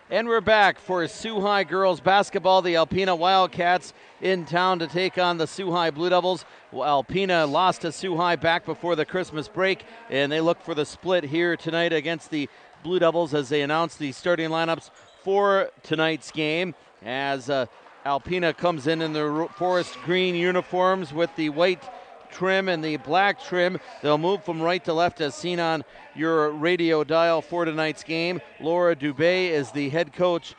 And we're back for Sault High girls basketball. The Alpena Wildcats in town to take on the Sault High Blue Devils. Alpena lost to Sault High back before the Christmas break, and they look for the split here tonight against the Blue Devils as they announce the starting lineups for tonight's game. As Alpena comes in their forest green uniforms with the white trim and the black trim. They'll move from right to left as seen on your radio dial for tonight's game. Laura Dubé is the head coach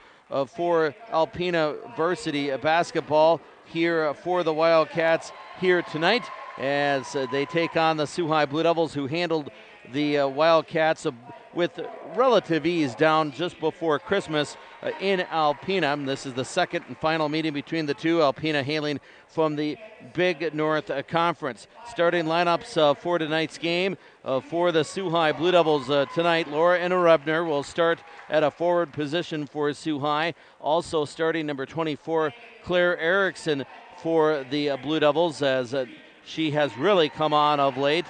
for Alpena Varsity Basketball here for the Wildcats here tonight as they take on the Sault High Blue Devils, who handled the Wildcats with relative ease down just before Christmas in Alpena. This is the second and final meeting between the two. Alpena hailing from the Big North Conference. Starting lineups for tonight's game for the Sault High Blue Devils tonight. Laura Innerebner will start at a forward position for Sault High. Also starting number 24, Claire Erickson for the Blue Devils, as she has really come on of late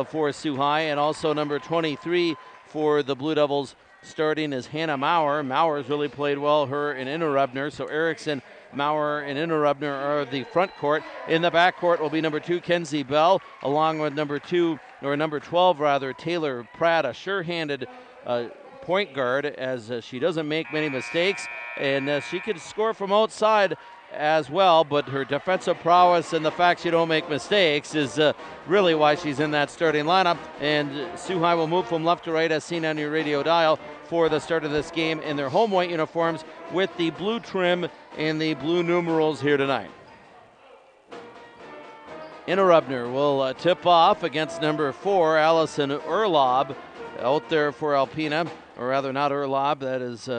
for Sault High. And also number 23 for the Blue Devils starting is Hannah Maurer. Maurer's really played well, her and Innerebner. So Erickson, Maurer, and Innerebner are the front court. In the back court will be number 2, Kenzie Bell, along with number 12 rather, Taylor Pratt, a sure-handed point guard, as she doesn't make many mistakes, and she can score from outside as well, but her defensive prowess and the fact she don't make mistakes is really why she's in that starting lineup. And Sault High will move from left to right as seen on your radio dial for the start of this game in their home white uniforms with the blue trim and the blue numerals here tonight. Innerebner will tip off against number 4, Allison Urlaub, out there for Alpena, or rather not Urlaub, that is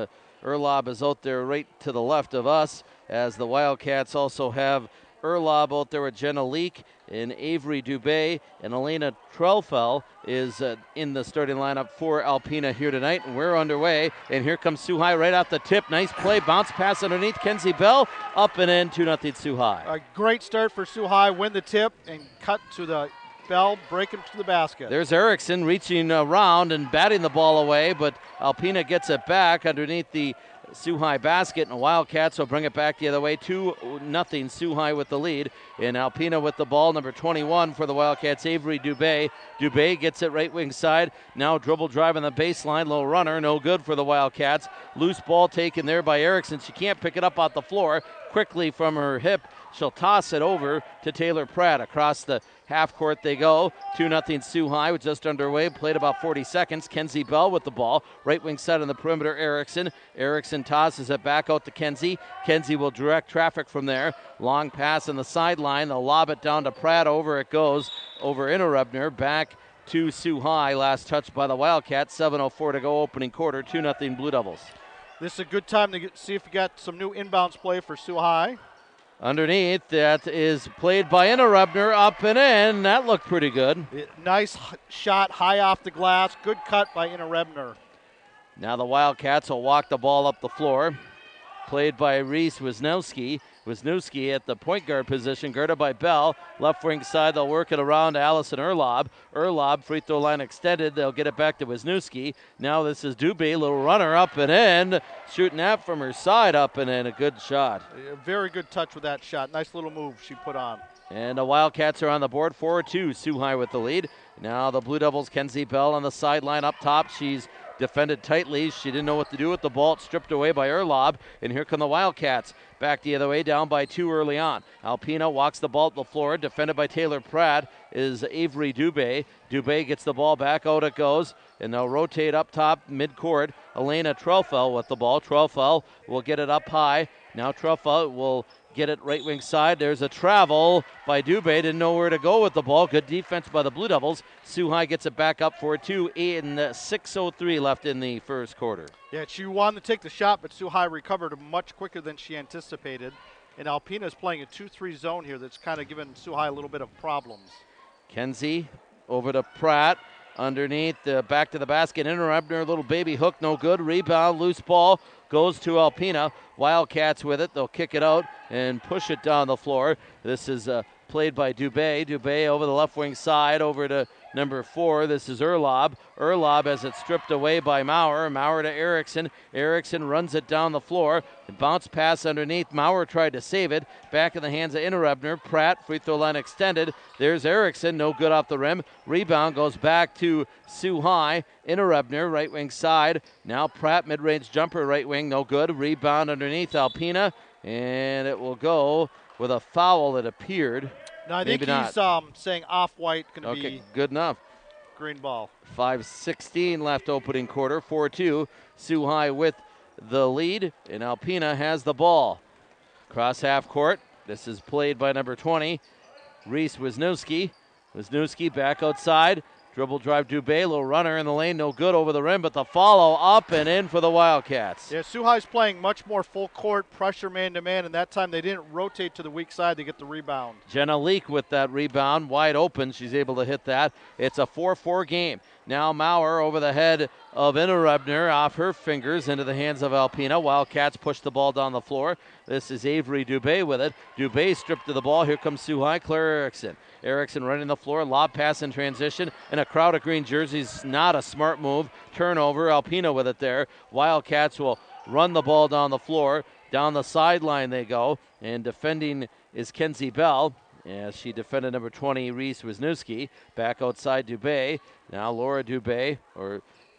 Urlaub is out there right to the left of us, as the Wildcats also have Urlaub out there with Jenna Leak and Avery Dubé, and Elena Trelfell is in the starting lineup for Alpena here tonight. And we're underway, and here comes Sault High right off the tip. Nice play, bounce pass underneath, Kenzie Bell, up and in, 2-0 Sault High. A great start for Sault High, win the tip and cut to the Bell, break him to the basket. There's Erickson reaching around and batting the ball away, but Alpena gets it back underneath the Sault High basket, and Wildcats will bring it back the other way. 2-0 Sault High with the lead. And Alpena with the ball, number 21 for the Wildcats, Avery Dubé. Dubé gets it right wing side. Now dribble drive on the baseline, low runner, no good for the Wildcats. Loose ball taken there by Erickson. She can't pick it up off the floor. Quickly from her hip, she'll toss it over to Taylor Pratt. Across the half court they go. 2-0 Sault High with just underway. Played about 40 seconds. Kenzie Bell with the ball. Right wing side on the perimeter, Erickson. Erickson tosses it back out to Kenzie. Kenzie will direct traffic from there. Long pass on the sideline. They'll lob it down to Pratt. Over it goes. Over Innerebner. Back to Sault High. Last touch by the Wildcats. 7:04 to go opening quarter. 2-0 Blue Devils. This is a good time to see if we got some new inbounds play for Sault High. Underneath, that is played by Innerebner, up and in. That looked pretty good. Nice shot, high off the glass. Good cut by Innerebner. Now the Wildcats will walk the ball up the floor. Played by Reese Wisniewski. Wisniewski at the point guard position, guarded by Bell. Left wing side, they'll work it around to Allison Urlaub. Urlaub, free throw line extended. They'll get it back to Wisniewski. Now this is Dubé, little runner up and in. Shooting that from her side, up and in. A good shot. A very good touch with that shot. Nice little move she put on. And the Wildcats are on the board, 4-2. Sault High with the lead. Now the Blue Devils, Kenzie Bell on the sideline up top. She's defended tightly. She didn't know what to do with the ball. It's stripped away by Urlaub. And here come the Wildcats. Back the other way, down by 2 early on. Alpena walks the ball up the floor. Defended by Taylor Pratt is Avery Dubé. Dubé gets the ball back. Out it goes. And they'll rotate up top mid-court. Elena Trelfell with the ball. Trelfell will get it up high. Now Trelfell will get it right wing side. There's a travel by Dubé. Didn't know where to go with the ball. Good defense by the Blue Devils. Sault High gets it back up for 2 and 6:03 left in the first quarter. Yeah, she wanted to take the shot, but Sault High recovered much quicker than she anticipated. And Alpena is playing a 2-3 zone here that's kind of given Sault High a little bit of problems. Kenzie over to Pratt. Underneath, back to the basket. Innerebner, little baby hook, no good. Rebound, loose ball, goes to Alpena. Wildcats with it. They'll kick it out and push it down the floor. This is played by Dubé. Dubé over the left wing side, over to number 4. This is Erlob. Erlob has it stripped away by Maurer. Maurer to Erickson. Erickson runs it down the floor. The bounce pass underneath. Maurer tried to save it. Back in the hands of Innerebner. Pratt, free throw line extended. There's Erickson, no good off the rim. Rebound goes back to Sault High. Innerebner, right wing side. Now Pratt, mid-range jumper, right wing, no good. Rebound underneath Alpena, and it will go with a foul that appeared. No, I think Maybe he's not. saying off-white, going to be good enough. green ball. 5:16 left opening quarter, 4-2. Sault High with the lead, and Alpena has the ball. Cross half court. This is played by number 20, Reese Wisniewski. Wisniewski back outside. Dribble drive Dubé, little runner in the lane, no good over the rim, but the follow up and in for the Wildcats. Yeah, Sault High's playing much more full court pressure man-to-man, and that time they didn't rotate to the weak side to get the rebound. Jenna Leak with that rebound, wide open. She's able to hit that. It's a 4-4 game. Now Maurer over the head of Innerebner, off her fingers into the hands of Alpena. Wildcats push the ball down the floor. This is Avery Dubé with it. Dubé stripped to the ball. Here comes Sault High, Claire Erickson. Erickson running the floor, lob pass in transition, and a crowd of green jerseys. Not a smart move. Turnover, Alpena with it there. Wildcats will run the ball down the floor. Down the sideline they go, and defending is Kenzie Bell, as she defended number 20, Reese Wisniewski. Back outside Dubé. Now Laura Dubé,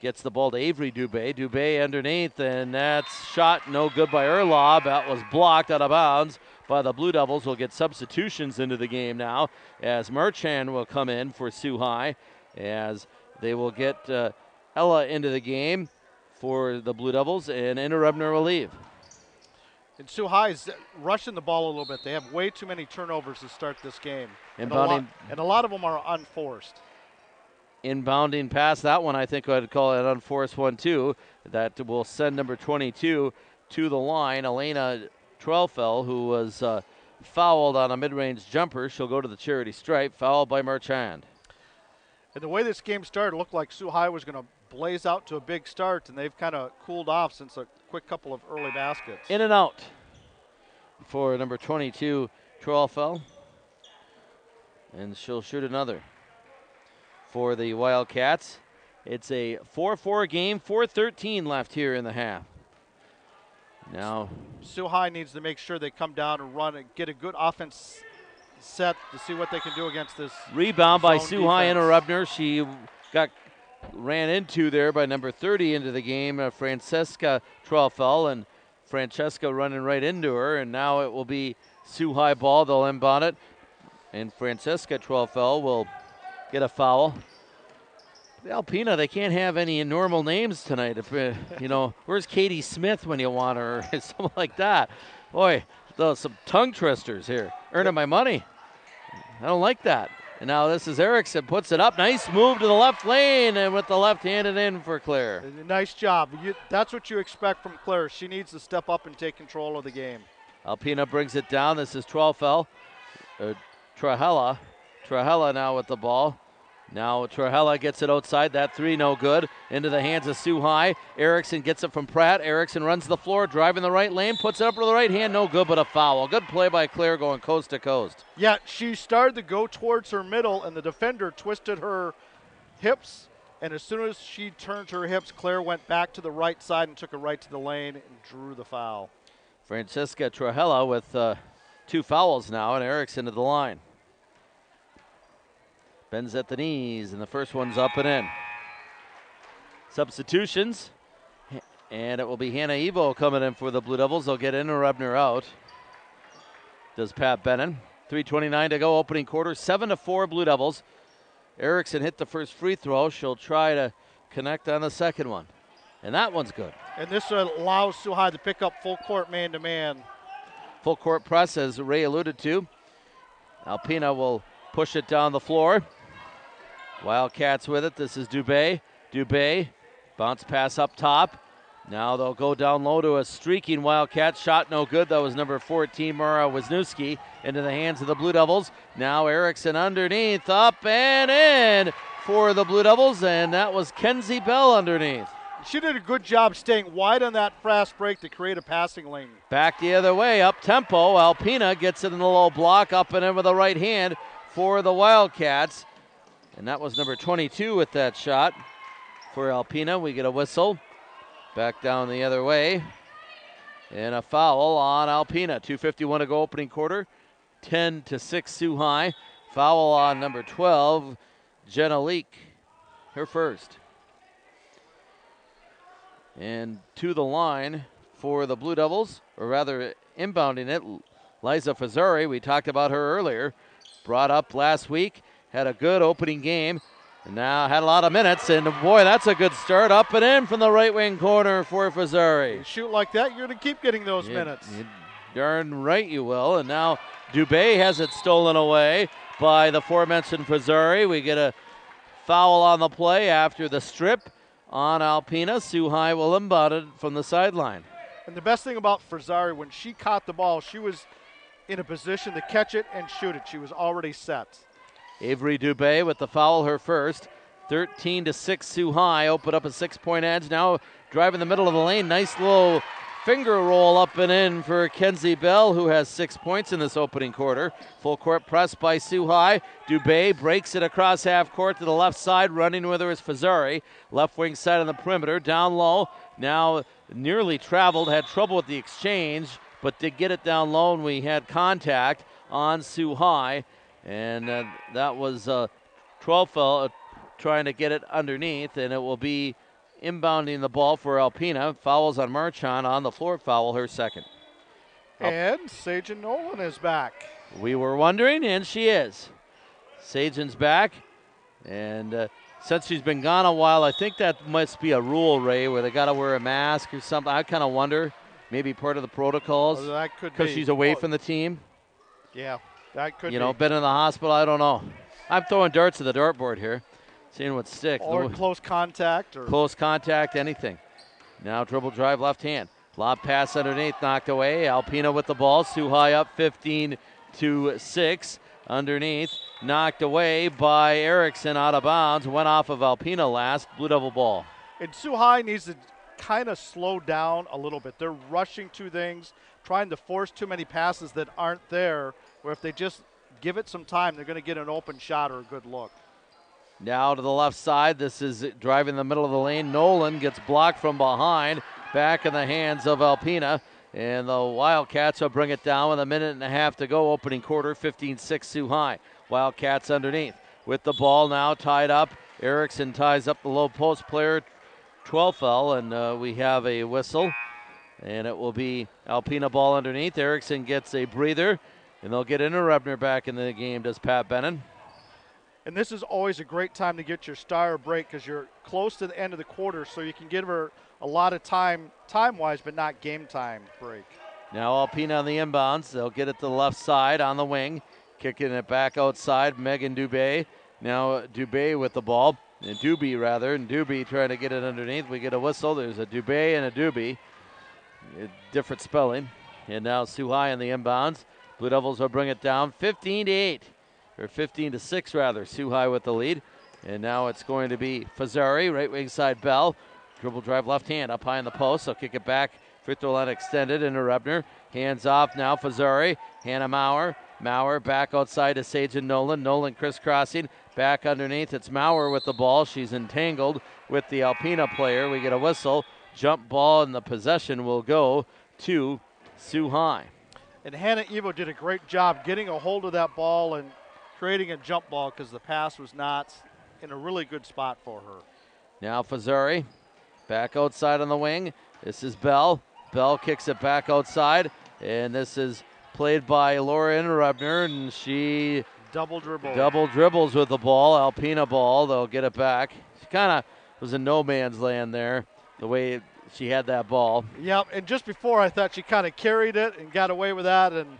gets the ball to Avery Dubé. Dubé underneath, and that's shot no good by Erlob. That was blocked out of bounds by the Blue Devils. Will get substitutions into the game now, as Marchand will come in for Sault High, as they will get Ella into the game for the Blue Devils, and Innerebner will leave. And Sault High is rushing the ball a little bit. They have way too many turnovers to start this game. And a lot of them are unforced. Inbounding pass, that one I think I'd call it an unforced one too. That will send number 22 to the line. Elena Trelfell, who was fouled on a mid-range jumper. She'll go to the charity stripe, fouled by Marchand. And the way this game started, it looked like Sault High was going to blaze out to a big start, and they've kind of cooled off since a quick couple of early baskets. In and out for number 22, Trelfell. And she'll shoot another for the Wildcats. It's a 4-4 game, 4:13 left here in the half. Now Sault High needs to make sure they come down and run and get a good offense set to see what they can do against this. Rebound by Sault High defense. Innerebner. She ran into there by number 30 into the game, Francesca Trelfell, and Francesca running right into her, and now it will be Sault High ball. They'll inbound it, and Francesca Trelfell will get a foul. Alpena, they can't have any normal names tonight. If where's Katie Smith when you want her, or something like that? Boy, some tongue twisters here, earning my money. I don't like that. And now this is Erickson, puts it up. Nice move to the left lane, and with the left-handed in for Claire. Nice job. That's what you expect from Claire. She needs to step up and take control of the game. Alpena brings it down. This is Trelfell. Trahella now with the ball. Now Trahella gets it outside. That three no good. Into the hands of Sault High. Erickson gets it from Pratt. Erickson runs the floor, driving the right lane, puts it up with the right hand. No good, but a foul. Good play by Claire going coast to coast. Yeah, she started to go towards her middle, and the defender twisted her hips. And as soon as she turned her hips, Claire went back to the right side and took it right to the lane and drew the foul. Francesca Trahella with 2 fouls now, and Erickson to the line. Bends at the knees, and the first one's up and in. Substitutions, and it will be Hannah Evo coming in for the Blue Devils. They'll get Innerebner out. Does Pat Bennon. 3:29 to go, opening quarter. 7-4 Blue Devils. Erickson hit the first free throw. She'll try to connect on the second one, and that one's good. And this allows Sault High to pick up full court man-to-man. Full court press, as Ray alluded to. Alpena will push it down the floor. Wildcats with it. This is Dubé. Dubé, bounce pass up top. Now they'll go down low to a streaking Wildcat. Shot no good. That was number 14, Mara Wisniewski, into the hands of the Blue Devils. Now Erickson underneath, up and in for the Blue Devils, and that was Kenzie Bell underneath. She did a good job staying wide on that fast break to create a passing lane. Back the other way, up tempo. Alpena gets it in the low block, up and in with the right hand for the Wildcats. And that was number 22 with that shot for Alpena. We get a whistle. Back down the other way. And a foul on Alpena. 2:51 to go opening quarter. 10-6 Sault High. Foul on number 12, Jenna Leak, her first. And to the line for the Blue Devils, or rather inbounding it, Liza Fazzari. We talked about her earlier. Brought up last week, had a good opening game, and now had a lot of minutes. And boy, that's a good start. Up and in from the right wing corner for Fazzari. You shoot like that, you're going to keep getting those minutes. Darn right you will. And now Dubé has it stolen away by the aforementioned Fazzari. We get a foul on the play after the strip on Alpena. Sault High will inbound it from the sideline. And the best thing about Fazzari, when she caught the ball, she was in a position to catch it and shoot it. She was already set. Avery Dubé with the foul, her first. 13-6 Sault High. Open up a 6-point edge. Now driving the middle of the lane. Nice little finger roll up and in for Kenzie Bell, who has 6 points in this opening quarter. Full court press by Sault High. Dubé breaks it across half court to the left side. Running with her is Fazzari. Left wing side on the perimeter. Down low. Now nearly traveled. Had trouble with the exchange, but did get it down low, and we had contact on Sault High. And that was 12 trying to get it underneath, and it will be inbounding the ball for Alpena. Fouls on Marchand on the floor foul, her second. And Sagen Nolan is back. We were wondering, and she is. Sajan's back, and since she's been gone a while, I think that must be a rule, Ray, where they got to wear a mask or something. I kind of wonder, maybe part of the protocols, that could because be. she's away from the team. Yeah, that could be. You know, been in the hospital, I don't know. I'm throwing darts at the dartboard here, seeing what sticks. Or close contact. Or close contact, anything. Now dribble drive left hand. Lob pass underneath, knocked away. Alpena with the ball. Sault High up 15-6. Underneath, knocked away by Erickson out of bounds. Went off of Alpena last. Blue Devil ball. And Sault High needs to kind of slow down a little bit. They're rushing to things, trying to force too many passes that aren't there, where if they just give it some time, they're going to get an open shot or a good look. Now to the left side. This is driving the middle of the lane. Nolan gets blocked from behind. Back in the hands of Alpena. And the Wildcats will bring it down with a minute and a half to go. Opening quarter, 15-6 Sault High. Wildcats underneath with the ball now tied up. Erickson ties up the low post player. 12 foul, and we have a whistle. And it will be Alpena ball underneath. Erickson gets a breather, and they'll get Rebner back in the game, does Pat Bennon. And this is always a great time to get your star a break because you're close to the end of the quarter, so you can give her a lot of time-wise, but not game time break. Now Alpena on the inbounds. They'll get it to the left side on the wing. Kicking it back outside, Megan Dubé. Now Dubé with the ball, and Doobie trying to get it underneath. We get a whistle. There's a Dubé and a Doobie. Different spelling. And now Sault High in the inbounds. Blue Devils will bring it down 15-8. Or 15-6 rather. Sault High with the lead. And now it's going to be Fazzari, right wing side Bell. Dribble drive left hand up high in the post. They'll kick it back. Free throw line extended into Rebner. Hands off now Fazzari. Hannah Maurer. Maurer back outside to Sagen Nolan. Nolan crisscrossing. Back underneath. It's Maurer with the ball. She's entangled with the Alpena player. We get a whistle. Jump ball, and the possession will go to Sault High. And Hannah Evo did a great job getting a hold of that ball and creating a jump ball because the pass was not in a really good spot for her. Now Fazzari back outside on the wing. This is Bell. Bell kicks it back outside, and this is played by Laura Rebner, and she double dribbles with the ball. Alpena ball. They'll get it back. She kind of was in no man's land there, the way she had that ball. Yep, and just before I thought she kind of carried it and got away with that, and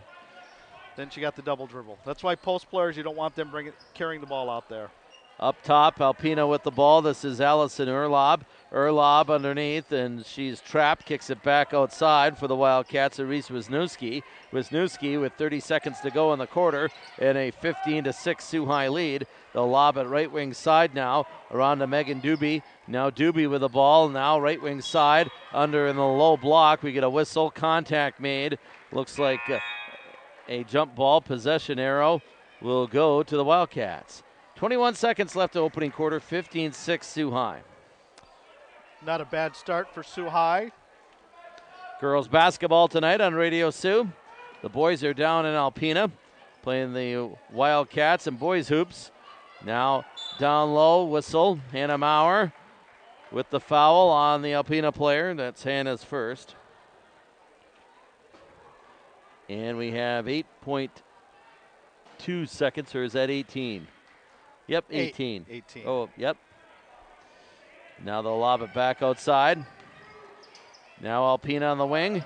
then she got the double dribble. That's why post players, you don't want them carrying the ball out there. Up top, Alpena with the ball. This is Allison Urlaub. Urlaub underneath, and she's trapped. Kicks it back outside for the Wildcats. Reese Wisniewski. Wisniewski with 30 seconds to go in the quarter and a 15-6 Sault High lead. They'll lob it right wing side now around to Megan Doobie. Now Doobie with the ball. Now right wing side under in the low block. We get a whistle. Contact made. Looks like a jump ball. Possession arrow will go to the Wildcats. 21 seconds left to opening quarter, 15-6 Sault High. Not a bad start for Sault High. Girls basketball tonight on Radio Sioux. The boys are down in Alpena playing the Wildcats and boys hoops. Now down low, whistle, Hannah Maurer with the foul on the Alpena player. That's Hannah's first. And we have 8.2 seconds, or is that 18? Yep, 18. 18. Oh, yep. Now they'll lob it back outside. Now Alpena on the wing.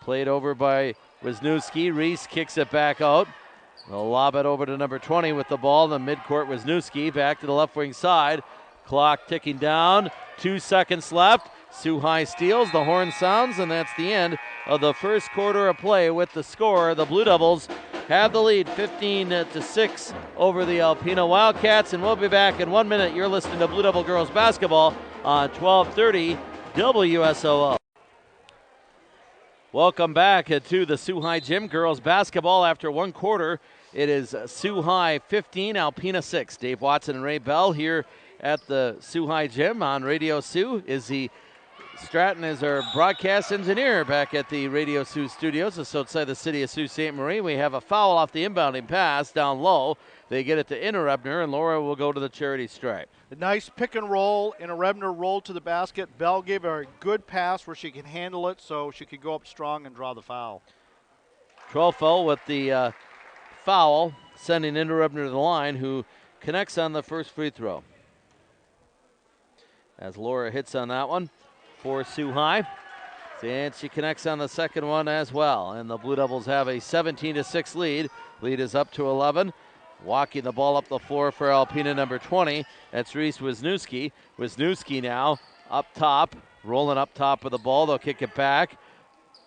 Played over by Wisniewski. Reese kicks it back out. They'll lob it over to number 20 with the ball. The midcourt Wisniewski back to the left wing side. Clock ticking down. 2 seconds left. Sault High steals. The horn sounds, and that's the end of the first quarter of play with the score. The Blue Devils have the lead 15-6 over the Alpena Wildcats, and we'll be back in 1 minute. You're listening to Blue Devil Girls Basketball on 1230 WSOO. Welcome back to the Sault High Gym. Girls basketball after one quarter. It is Sault High 15, Alpena 6. Dave Watson and Ray Bell here at the Sault High Gym on Radio Sioux. Izzy Stratton is our broadcast engineer back at the Radio Sioux studios just outside the city of Sault Ste. Marie. We have a foul off the inbounding pass down low. They get it to Innerebner, and Laura will go to the charity stripe. A nice pick and roll. Innerebner rolled to the basket. Bell gave her a good pass where she can handle it so she could go up strong and draw the foul. Trofel with the foul, sending Innerebner to the line, who connects on the first free throw. As Laura hits on that one for Sault High. And she connects on the second one as well. And the Blue Devils have a 17-6 lead. Lead is up to 11. Walking the ball up the floor for Alpena, number 20. That's Reese Wisniewski. Wisniewski now up top, rolling up top of the ball. They'll kick it back.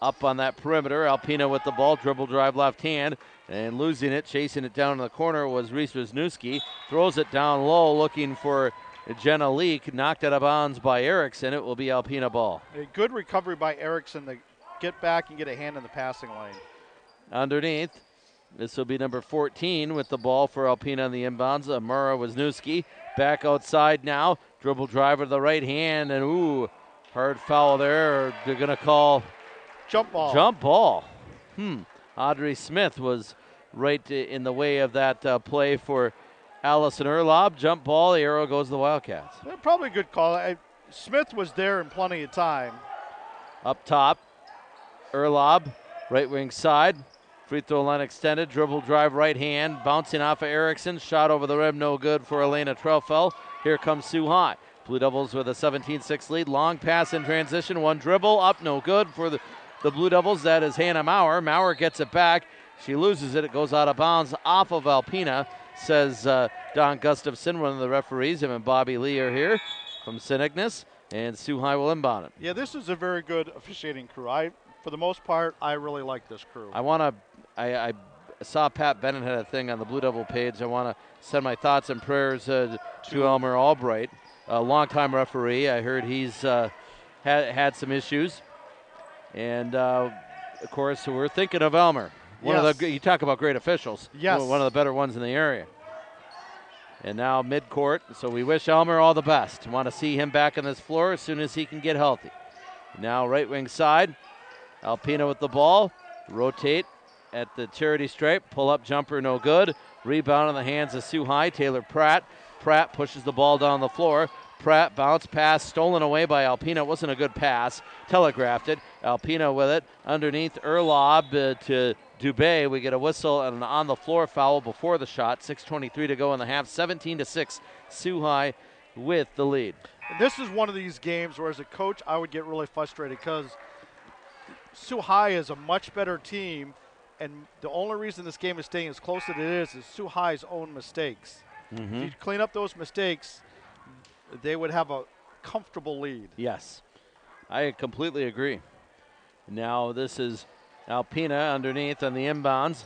Up on that perimeter. Alpena with the ball, dribble drive left hand. And losing it, chasing it down in the corner was Reese Wisniewski. Throws it down low, looking for Jenna Leak, knocked out of bounds by Erickson. It will be Alpena ball. A good recovery by Erickson to get back and get a hand in the passing lane. Underneath, this will be number 14 with the ball for Alpena on the inbounds. Amara Wisniewski back outside now. Dribble driver to the right hand, and ooh, hard foul there. They're going to call jump ball. Jump ball. Audrey Smith was right in the way of that play for Allison Erlob. Jump ball, the arrow goes to the Wildcats. Probably a good call. Smith was there in plenty of time. Up top, Erlob, right wing side. Free throw line extended, dribble drive right hand, bouncing off of Erickson. Shot over the rim, no good for Elena Trofel. Here comes Sault High. Blue Devils with a 17-6 lead. Long pass in transition, one dribble, up, no good for the Blue Devils. That is Hannah Maurer. Maurer gets it back. She loses it. It goes out of bounds off of Alpena, says Don Gustafson, one of the referees. Him and Bobby Lee are here from St. Ignace, and Sault High will inbound it. Yeah, this is a very good officiating crew. For the most part, I really like this crew. I saw Pat Bennett had a thing on the Blue Devil page. I want to send my thoughts and prayers to Elmer Albright, a longtime referee. I heard he's had some issues. And, of course, we're thinking of Elmer. You talk about great officials. Yes. One of the better ones in the area. And now midcourt, so we wish Elmer all the best. Want to see him back on this floor as soon as he can get healthy. Now right wing side, Alpena with the ball. Rotate at the charity stripe. Pull-up jumper, no good. Rebound in the hands of Sault High. Taylor Pratt. Pratt pushes the ball down the floor. Pratt bounce pass stolen away by Alpena. It wasn't a good pass. Telegraphed it. Alpena with it. Underneath Erlob to Dubé. We get a whistle and an on-the-floor foul before the shot. 6:23 to go in the half. 17-6. Sault High with the lead. This is one of these games where, as a coach, I would get really frustrated because Sault High is a much better team, and the only reason this game is staying as close as it is Sault High's own mistakes. If you clean up those mistakes, they would have a comfortable lead. Yes, I completely agree. Now this is Alpena underneath on the inbounds.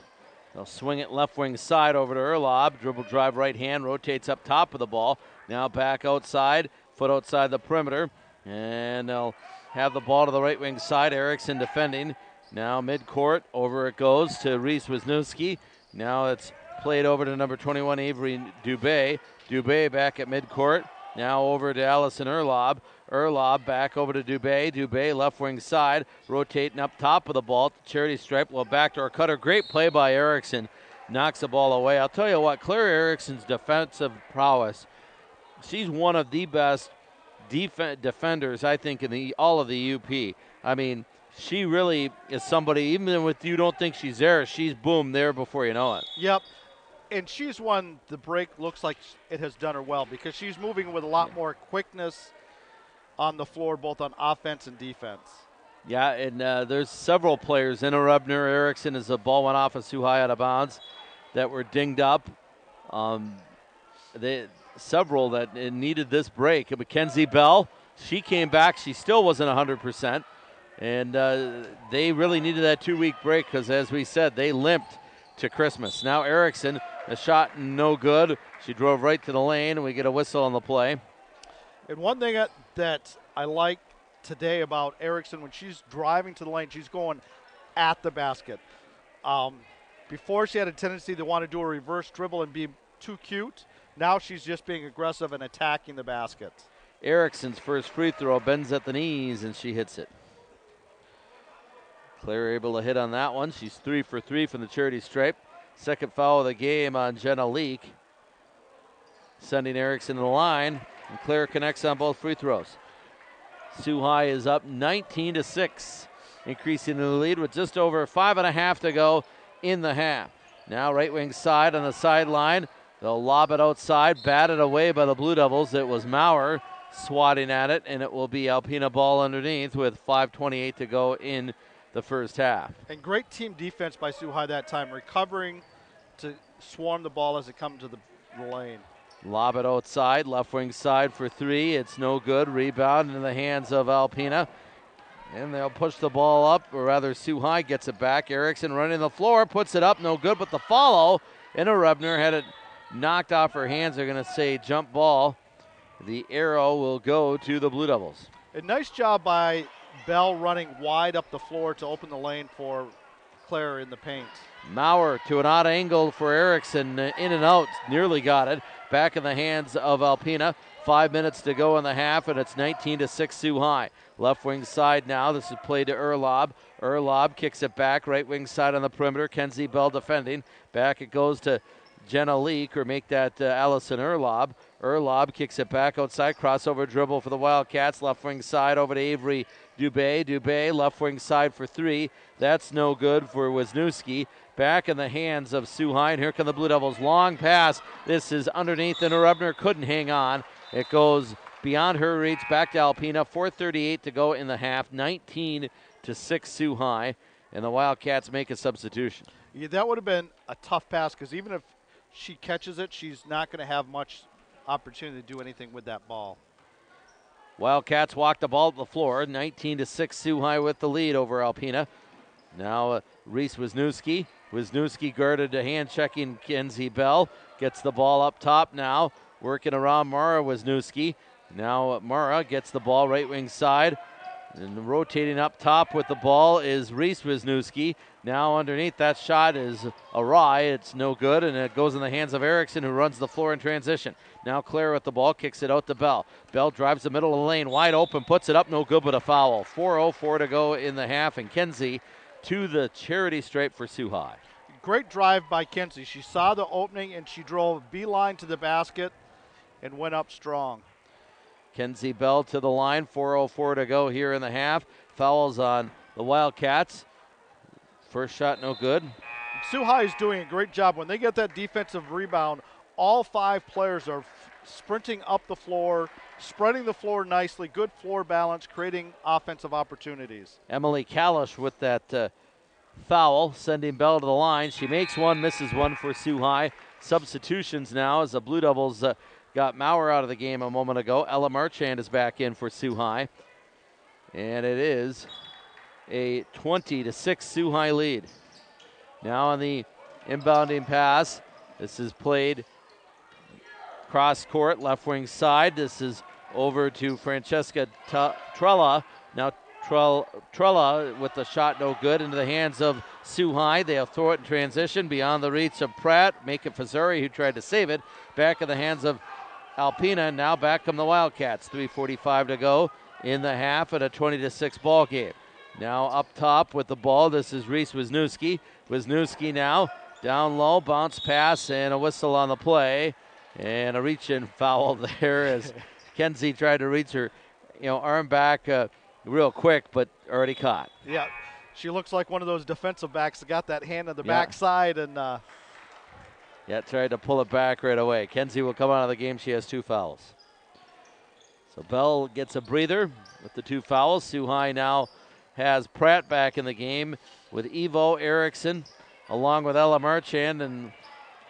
They'll swing it left wing side over to Erlob. Dribble drive right hand, rotates up top of the ball. Now back outside, foot outside the perimeter. And they'll have the ball to the right wing side. Erickson defending. Now midcourt, over it goes to Reese Wisniewski. Now it's played over to number 21, Avery Dubé. Dubé back at midcourt. Now over to Allison Erlob. Erlob back over to Dubé. Dubé left wing side, rotating up top of the ball. Charity stripe, well, backdoor cutter. Great play by Erickson. Knocks the ball away. I'll tell you what, Claire Erickson's defensive prowess, she's one of the best defenders, I think, in all of the UP. I mean, she really is somebody, even if you don't think she's there, she's boom there before you know it. Yep. And she's one the break looks like it has done her well because she's moving with a lot more quickness on the floor, both on offense and defense. Yeah, and there's several players. Inna Rebner, Erickson, as the ball went off of Sault High out of bounds, that were dinged up. Several that needed this break. Mackenzie Bell, she came back. She still wasn't 100%. And they really needed that 2-week break because, as we said, they limped to Christmas. Now Erickson, a shot no good. She drove right to the lane, and we get a whistle on the play. And one thing that I like today about Erickson, when she's driving to the lane, she's going at the basket. Before she had a tendency to want to do a reverse dribble and be too cute. Now she's just being aggressive and attacking the basket. Erickson's first free throw bends at the knees, and she hits it. Claire able to hit on that one. She's 3 for 3 from the charity stripe. Second foul of the game on Jenna Leak. Sending Erickson to the line, and Claire connects on both free throws. Sault High is up 19-6, increasing the lead with just over 5.5 to go in the half. Now right wing side on the sideline. They'll lob it outside, batted away by the Blue Devils. It was Maurer swatting at it, and it will be Alpena ball underneath with 5:28 to go in the first half. And great team defense by Sault High that time, recovering to swarm the ball as it comes to the lane. Lob it outside, left wing side for 3. It's no good. Rebound into the hands of Alpena. And they'll push the ball up, or rather Sault High gets it back. Erickson running the floor, puts it up, no good, but the follow. Inna Rebner had it knocked off her hands. They're going to say jump ball. The arrow will go to the Blue Devils. A nice job by Bell running wide up the floor to open the lane for Claire in the paint. Maurer to an odd angle for Erickson, in and out, nearly got it. Back in the hands of Alpena. 5 minutes to go in the half, and it's 19-6 Sault High. Left wing side now. This is played to Erlob. Erlob kicks it back. Right wing side on the perimeter. Kenzie Bell defending. Back it goes to Jenna Leak, or make that Allison Erlob. Erlob kicks it back outside. Crossover dribble for the Wildcats. Left wing side over to Avery Dubé. Dubé left wing side for 3. That's no good for Wisniewski. Back in the hands of Sault High, and here come the Blue Devils. Long pass. This is underneath, and Rebner couldn't hang on. It goes beyond her reach, back to Alpena. 4:38 to go in the half. 19-6 Sault High, and the Wildcats make a substitution. Yeah, that would have been a tough pass because even if she catches it, she's not going to have much opportunity to do anything with that ball. Wildcats walk the ball to the floor. 19-6 Sault High with the lead over Alpena. Now Reese Wisniewski. Wisniewski guarded a hand checking Kenzie Bell. Gets the ball up top now. Working around Mara Wisniewski. Now Mara gets the ball right wing side. And rotating up top with the ball is Reese Wisniewski. Now underneath, that shot is awry. It's no good, and it goes in the hands of Erickson, who runs the floor in transition. Now Claire with the ball, kicks it out to Bell. Bell drives the middle of the lane, wide open, puts it up, no good, but a foul. 4:04 to go in the half, and Kenzie to the charity stripe for Sault High. Great drive by Kenzie. She saw the opening, and she drove beeline to the basket and went up strong. Kenzie Bell to the line, 4:04 to go here in the half. Fouls on the Wildcats. First shot no good. Sault High is doing a great job. When they get that defensive rebound, all 5 players are sprinting up the floor, spreading the floor nicely, good floor balance, creating offensive opportunities. Emily Kalish with that foul, sending Bell to the line. She makes one, misses one for Sault High. Substitutions now as the Blue Devils got Maurer out of the game a moment ago. Ella Marchand is back in for Sault High. And it is a 20-6 Sault High lead. Now on the inbounding pass, this is played cross court, left wing side. This is over to Francesca Trella. Now Trella with the shot no good into the hands of Sault High. They'll throw it in transition beyond the reach of Pratt. Make it Fazuri who tried to save it. Back in the hands of Alpena. Now back come the Wildcats. 3:45 to go in the half at a 20-6 ball game. Now up top with the ball. This is Reese Wisniewski. Wisniewski now down low, bounce pass and a whistle on the play. And a reach-in foul there as Kenzie tried to reach her, arm back real quick, but already caught. Yeah, she looks like one of those defensive backs that got that hand on the backside and. Tried to pull it back right away. Kenzie will come out of the game. She has 2 fouls. So Bell gets a breather with the 2 fouls. Sault High now has Pratt back in the game with Evo Erickson along with Ella Marchand and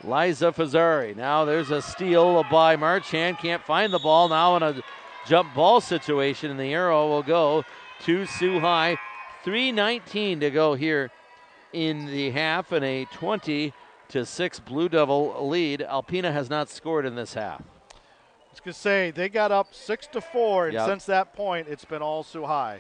Liza Fazari. Now there's a steal by Marchand. Can't find the ball now in a jump ball situation, and the arrow will go to Sault High. 3:19 to go here in the half, and a 20-6 Blue Devil lead. Alpena has not scored in this half. I was going to say, they got up 6-4, and since that point, it's been all Sault High.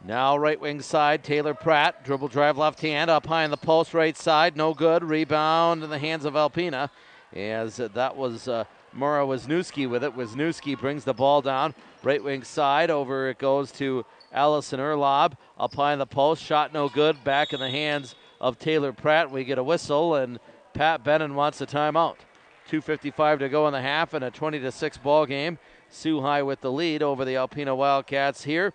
Now right wing side, Taylor Pratt, dribble drive left hand, up high in the post right side, no good. Rebound in the hands of Alpena, as that was Mara Wisniewski with it. Wisniewski brings the ball down, right wing side, over it goes to Allison Erlob, up high in the post, shot no good, back in the hands of Taylor Pratt. We get a whistle, and Pat Bennon wants a timeout. 2:55 to go in the half, and a 20-6 ball game. Sault High with the lead over the Alpena Wildcats here.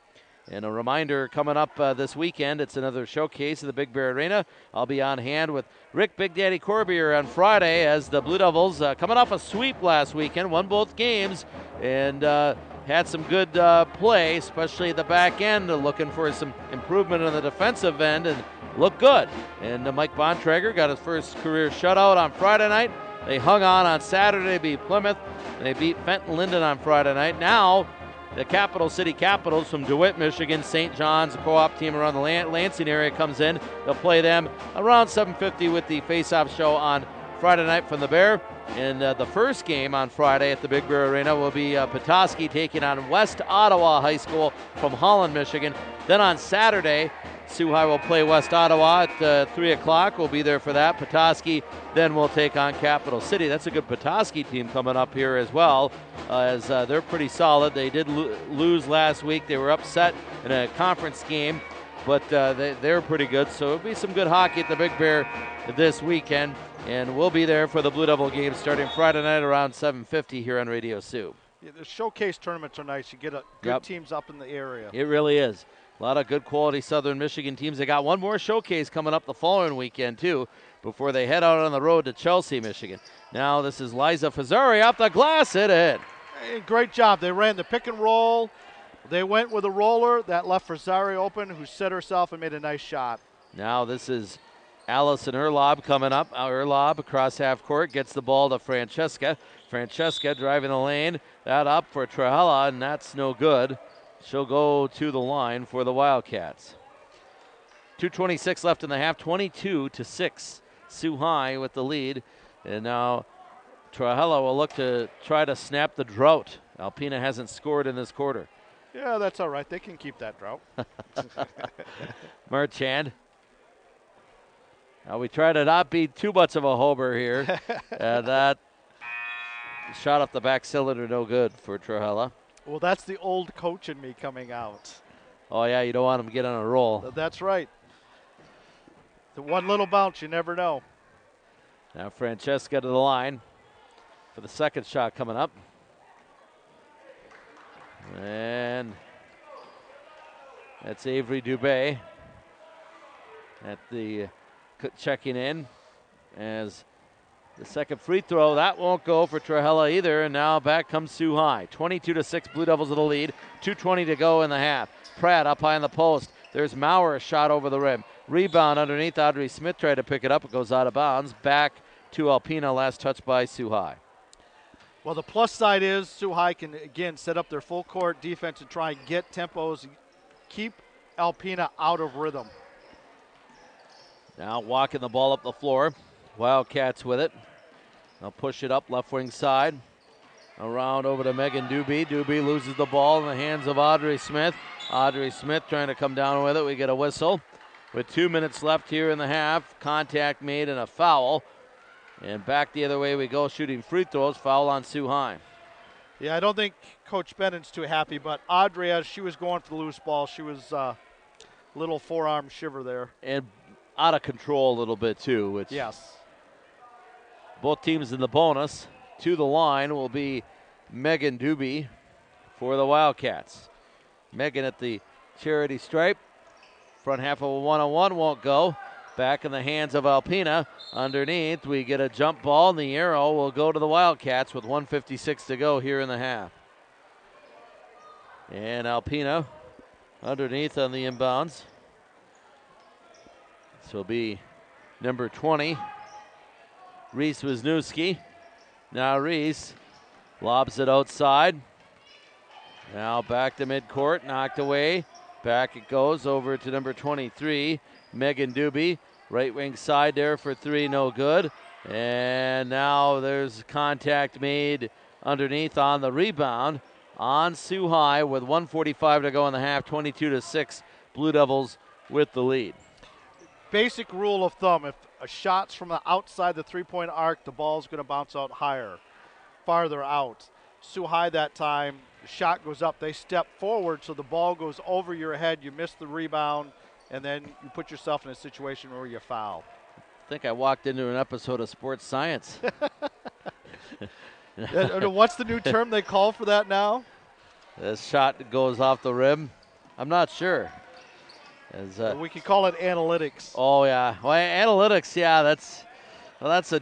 And a reminder coming up this weekend, it's another showcase at the Big Bear Arena. I'll be on hand with Rick Big Daddy Corbier on Friday as the Blue Devils, coming off a sweep last weekend, won both games, and had some good play, especially at the back end, looking for some improvement on the defensive end, and looked good. And Mike Bontrager got his first career shutout on Friday night. They hung on Saturday, beat Plymouth, and they beat Fenton Linden on Friday night. Now, the Capital City Capitals from DeWitt, Michigan, St. John's, a co-op team around the Lansing area, comes in. They'll play them around 7:50 with the face-off show on Friday night from the Bear. And the first game on Friday at the Big Bear Arena will be Petoskey taking on West Ottawa High School from Holland, Michigan. Then on Saturday, Sault High will play West Ottawa at 3 o'clock. We'll be there for that. Petoskey then will take on Capital City. That's a good Petoskey team coming up here as well, as they're pretty solid. They did lose last week. They were upset in a conference game, but they're pretty good. So it'll be some good hockey at the Big Bear this weekend. And we'll be there for the Blue Devil game starting Friday night around 7:50 here on Radio Sioux. Yeah, the showcase tournaments are nice. You get good teams up in the area. It really is. A lot of good quality Southern Michigan teams. They got one more showcase coming up the following weekend, too, before they head out on the road to Chelsea, Michigan. Now this is Liza Fazari off the glass. Hit it. Hey, great job. They ran the pick and roll. They went with a roller. That left Fazari open, who set herself and made a nice shot. Now this is Allison Erlob coming up. Erlob across half court gets the ball to Francesca. Francesca driving the lane. That up for Trahella, and that's no good. She'll go to the line for the Wildcats. 2:26 left in the half, 22-6. Sault High with the lead. And now Trahella will look to try to snap the drought. Alpena hasn't scored in this quarter. Yeah, that's all right. They can keep that drought. Marchand. Now we try to not be too much of a homer here. That shot up the back cylinder, no good for Trahella. Well, that's the old coach in me coming out. Oh, yeah, you don't want him to get on a roll. That's right. The one little bounce, you never know. Now Francesca to the line for the second shot coming up. And that's Avery Dubé at the checking in as the second free throw. That won't go for Trahella either, and now back comes Sault High. 22-6, Blue Devils in the lead. 2:20 to go in the half. Pratt up high in the post. There's Maurer, a shot over the rim. Rebound underneath. Audrey Smith tried to pick it up. It goes out of bounds. Back to Alpena, last touch by Sault High. Well, the plus side is Sault High can, again, set up their full court defense and try and get tempos, keep Alpena out of rhythm. Now walking the ball up the floor. Wildcats with it. They'll push it up left wing side. Around over to Megan Doobie. Doobie loses the ball in the hands of Audrey Smith. Audrey Smith trying to come down with it. We get a whistle. With 2 minutes left here in the half, contact made and a foul. And back the other way we go, shooting free throws, foul on Sault High. Yeah, I don't think Coach Bennett's too happy, but Audrey, as she was going for the loose ball, she was little forearm shiver there. And out of control a little bit too, which yes. Both teams in the bonus. To the line will be Megan Doobie for the Wildcats. Megan at the charity stripe. Front half of a one-on-one won't go. Back in the hands of Alpena. Underneath, we get a jump ball, and the arrow will go to the Wildcats with 1:56 to go here in the half. And Alpena underneath on the inbounds. This will be number 20, Reese Wisniewski. Now Reese lobs it outside. Now back to midcourt, knocked away. Back it goes over to number 23, Megan Doobie. Right wing side there for three, no good. And now there's contact made underneath on the rebound on Sault High with 1:45 to go in the half, 22-6. Blue Devils with the lead. Basic rule of thumb, if a shot's from the outside the three-point arc, the ball's going to bounce out higher, farther out. Sault High that time, the shot goes up, they step forward, so the ball goes over your head, you miss the rebound, and then you put yourself in a situation where you foul. I think I walked into an episode of Sports Science. What's the new term they call for that now? This shot goes off the rim. I'm not sure. We could call it analytics. Oh yeah, well, analytics. Yeah, that's a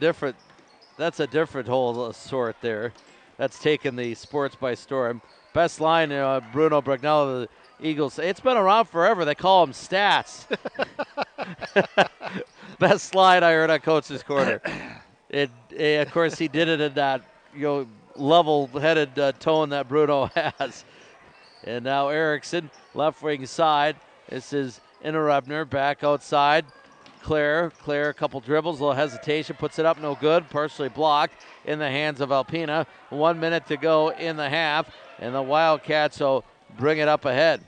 different whole sort there. That's taken the sports by storm. Best line, Bruno Brugnell of the Eagles. It's been around forever. They call them stats. Best slide I heard on Coach's Corner. Of course, he did it in that level-headed tone that Bruno has. And now Erickson, left wing side. This is Interrupner back outside. Claire, a couple dribbles, a little hesitation, puts it up, no good. Partially blocked in the hands of Alpena. 1 minute to go in the half, and the Wildcats will bring it up ahead.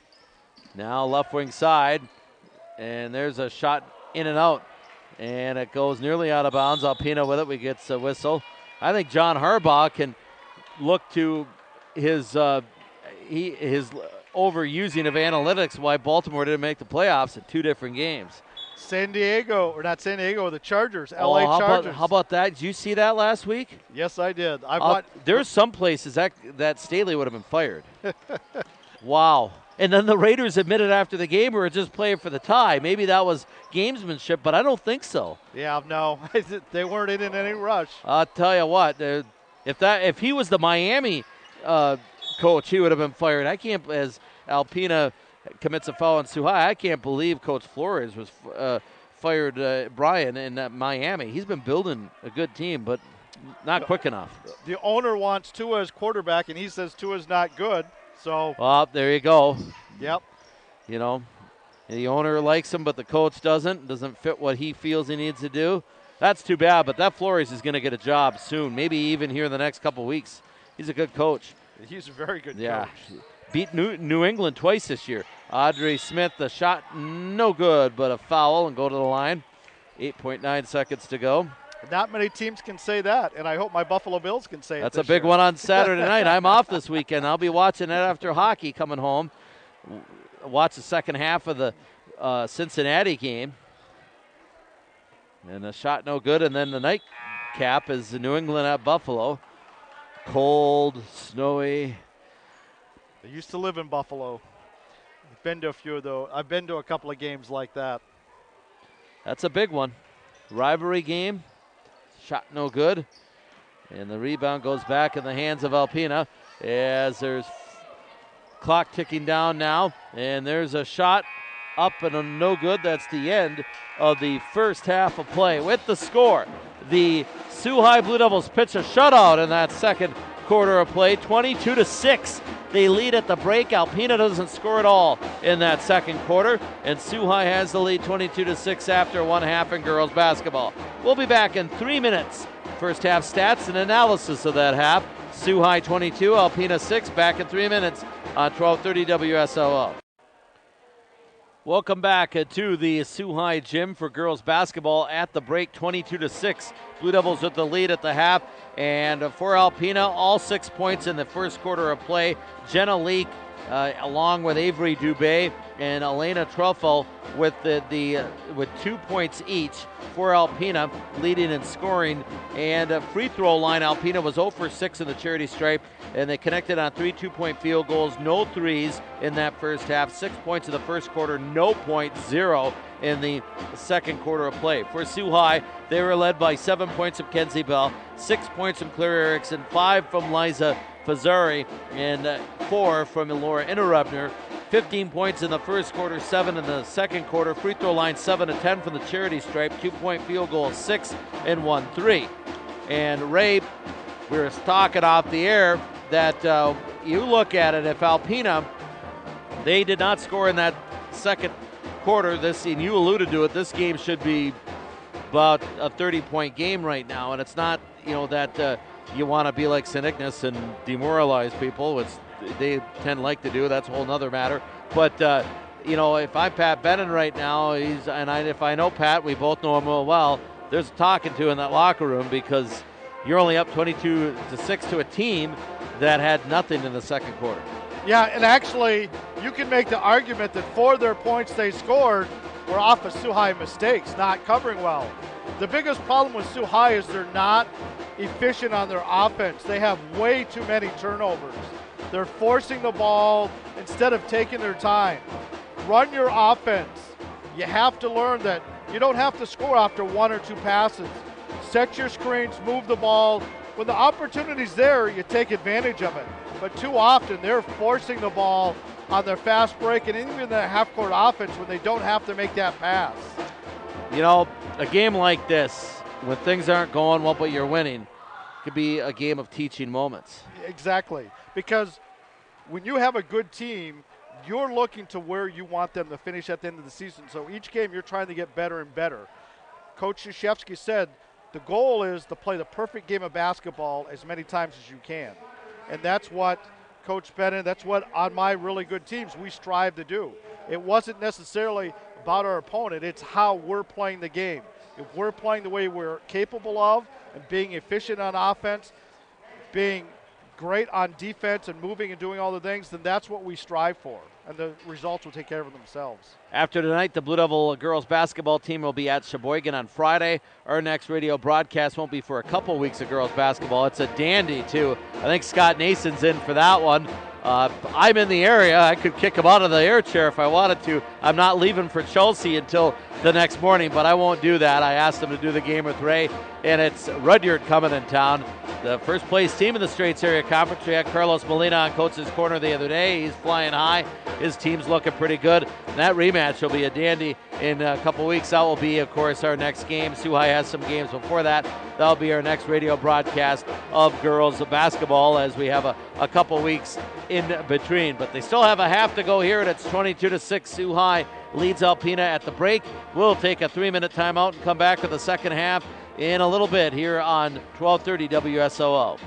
Now left wing side, and there's a shot in and out, and it goes nearly out of bounds. Alpena with it, we get a whistle. I think John Harbaugh can look to his overusing of analytics why Baltimore didn't make the playoffs in two different games. The Chargers, LA Chargers. How about that? Did you see that last week? Yes, I did. There's some places that Staley would have been fired. Wow. And then the Raiders admitted after the game we were just playing for the tie. Maybe that was gamesmanship, but I don't think so. Yeah, no. They weren't in any rush. I'll tell you what, if he was the Miami coach, he would have been fired. I can't, as Alpena commits a foul on Sault High, I can't believe Coach Flores was fired Brian in Miami. He's been building a good team, but not quick enough. The owner wants Tua as quarterback, and he says Tua's not good. So. Well, there you go. Yep. The owner likes him, but the coach doesn't fit what he feels he needs to do. That's too bad, but that Flores is going to get a job soon, maybe even here in the next couple weeks. He's a good coach. He's a very good coach. Beat New England twice this year. Audrey Smith, the shot, no good, but a foul and go to the line. 8.9 seconds to go. Not many teams can say that, and I hope my Buffalo Bills can say it. That's a big one on Saturday night. I'm off this weekend. I'll be watching it after hockey coming home. Watch the second half of the Cincinnati game. And the shot no good, and then the nightcap is the New England at Buffalo. Cold, snowy. I used to live in Buffalo. I've been to a few, though. I've been to a couple of games like that. That's a big one. Rivalry game. Shot no good. And the rebound goes back in the hands of Alpena as there's clock ticking down now. And there's a shot up and a no good. That's the end of the first half of play. With the score, the Sault High Blue Devils pitch a shutout in that second quarter of play, 22-6. They lead at the break. Alpena doesn't score at all in that second quarter, and Sault High has the lead 22-6 after one half in girls basketball. We'll be back in 3 minutes. First half stats and analysis of that half. Sault High 22, Alpena 6, back in 3 minutes on 1230 WSOO. Welcome back to the Sault High gym for girls basketball. At the break, 22-6. Blue Devils with the lead at the half. And for Alpena, all 6 points in the first quarter of play. Jenna Leak, along with Avery Dubé and Elena Truffel with with 2 points each for Alpena, leading in scoring. And free throw line, Alpena was 0 for 6 in the charity stripe, and they connected on 3 2-point field goals, no threes in that first half. 6 points in the first quarter, no point, 0 in the second quarter of play. For Sault High, they were led by 7 points from Kenzie Bell, 6 points from Claire Erickson, 5 from Liza Fazzari, and 4 from Laura Interrupner. 15 points in the first quarter, 7 in the second quarter. Free throw line 7 of 10 from the charity stripe. 2-point field goal 6 and 1 3. And Ray, we were talking off the air that you look at it, if Alpena, they did not score in that second quarter, and you alluded to it, this game should be about a 30-point game right now, and it's not, that you want to be like St. Ignace and demoralize people, which they tend like to do. That's a whole nother matter. But if I'm Pat Bennon right now, if I know Pat, we both know him real well. There's talking to in that locker room because you're only up 22-6 to a team that had nothing in the second quarter. Yeah, and actually, you can make the argument that 4 of their points they scored were off of Sault High mistakes, not covering well. The biggest problem with Sault High is they're not efficient on their offense. They have way too many turnovers. They're forcing the ball instead of taking their time. Run your offense. You have to learn that you don't have to score after 1 or 2 passes. Set your screens, move the ball. When the opportunity's there, you take advantage of it. But too often, they're forcing the ball on their fast break and even their half-court offense when they don't have to make that pass. A game like this, when things aren't going well but you're winning, could be a game of teaching moments. Exactly. Because when you have a good team, you're looking to where you want them to finish at the end of the season. So each game you're trying to get better and better. Coach Krzyzewski said the goal is to play the perfect game of basketball as many times as you can. And that's what Coach Bennett, that's what on my really good teams we strive to do. It wasn't necessarily about our opponent, it's how we're playing the game. If we're playing the way we're capable of and being efficient on offense, being great on defense and moving and doing all the things, then that's what we strive for. And the results will take care of themselves. After tonight, the Blue Devil girls basketball team will be at Cheboygan on Friday. Our next radio broadcast won't be for a couple weeks of girls basketball. It's a dandy, too. I think Scott Nason's in for that one. I'm in the area. I could kick him out of the air chair if I wanted to. I'm not leaving for Chelsea until the next morning, but I won't do that. I asked him to do the game with Ray, and it's Rudyard coming in town. The first place team in the Straits Area Conference. We had Carlos Molina on Coach's Corner the other day. He's flying high. His team's looking pretty good. And that rematch will be a dandy in a couple weeks. That will be, of course, our next game. Sault High has some games before that. That'll be our next radio broadcast of girls basketball as we have a couple weeks in between. But they still have a half to go here, and it's 22-6. Sault High leads Alpena at the break. We'll take a 3-minute timeout and come back for the second half in a little bit here on 1230 WSOO.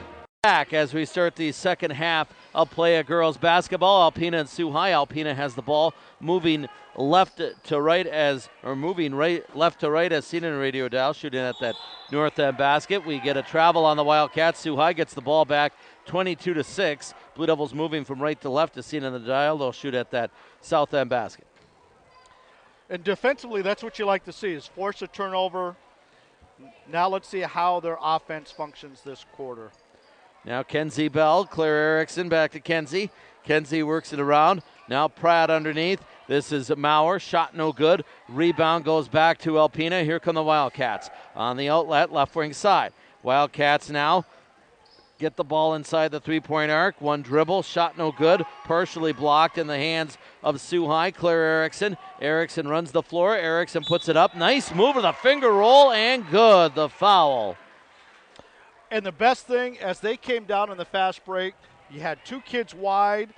Back as we start the second half of play of girls basketball. Alpena and Sault High. Alpena has the ball moving left to right as seen in the radio dial, shooting at that north end basket. We get a travel on the Wildcats. Sault High gets the ball back 22-6. Blue Devils moving from right to left as seen in the dial. They'll shoot at that south end basket. And defensively, that's what you like to see, is force a turnover. Now let's see how their offense functions this quarter. Now Kenzie Bell, Claire Erickson back to Kenzie. Kenzie works it around. Now Pratt underneath. This is Maurer. Shot no good. Rebound goes back to Alpena. Here come the Wildcats on the outlet, left wing side. Wildcats now get the ball inside the three-point arc. One dribble, shot no good. Partially blocked in the hands of Sault High. Claire Erickson. Erickson runs the floor. Erickson puts it up. Nice move with a finger roll, and good. The foul. And the best thing, as they came down in the fast break, you had 2 kids wide,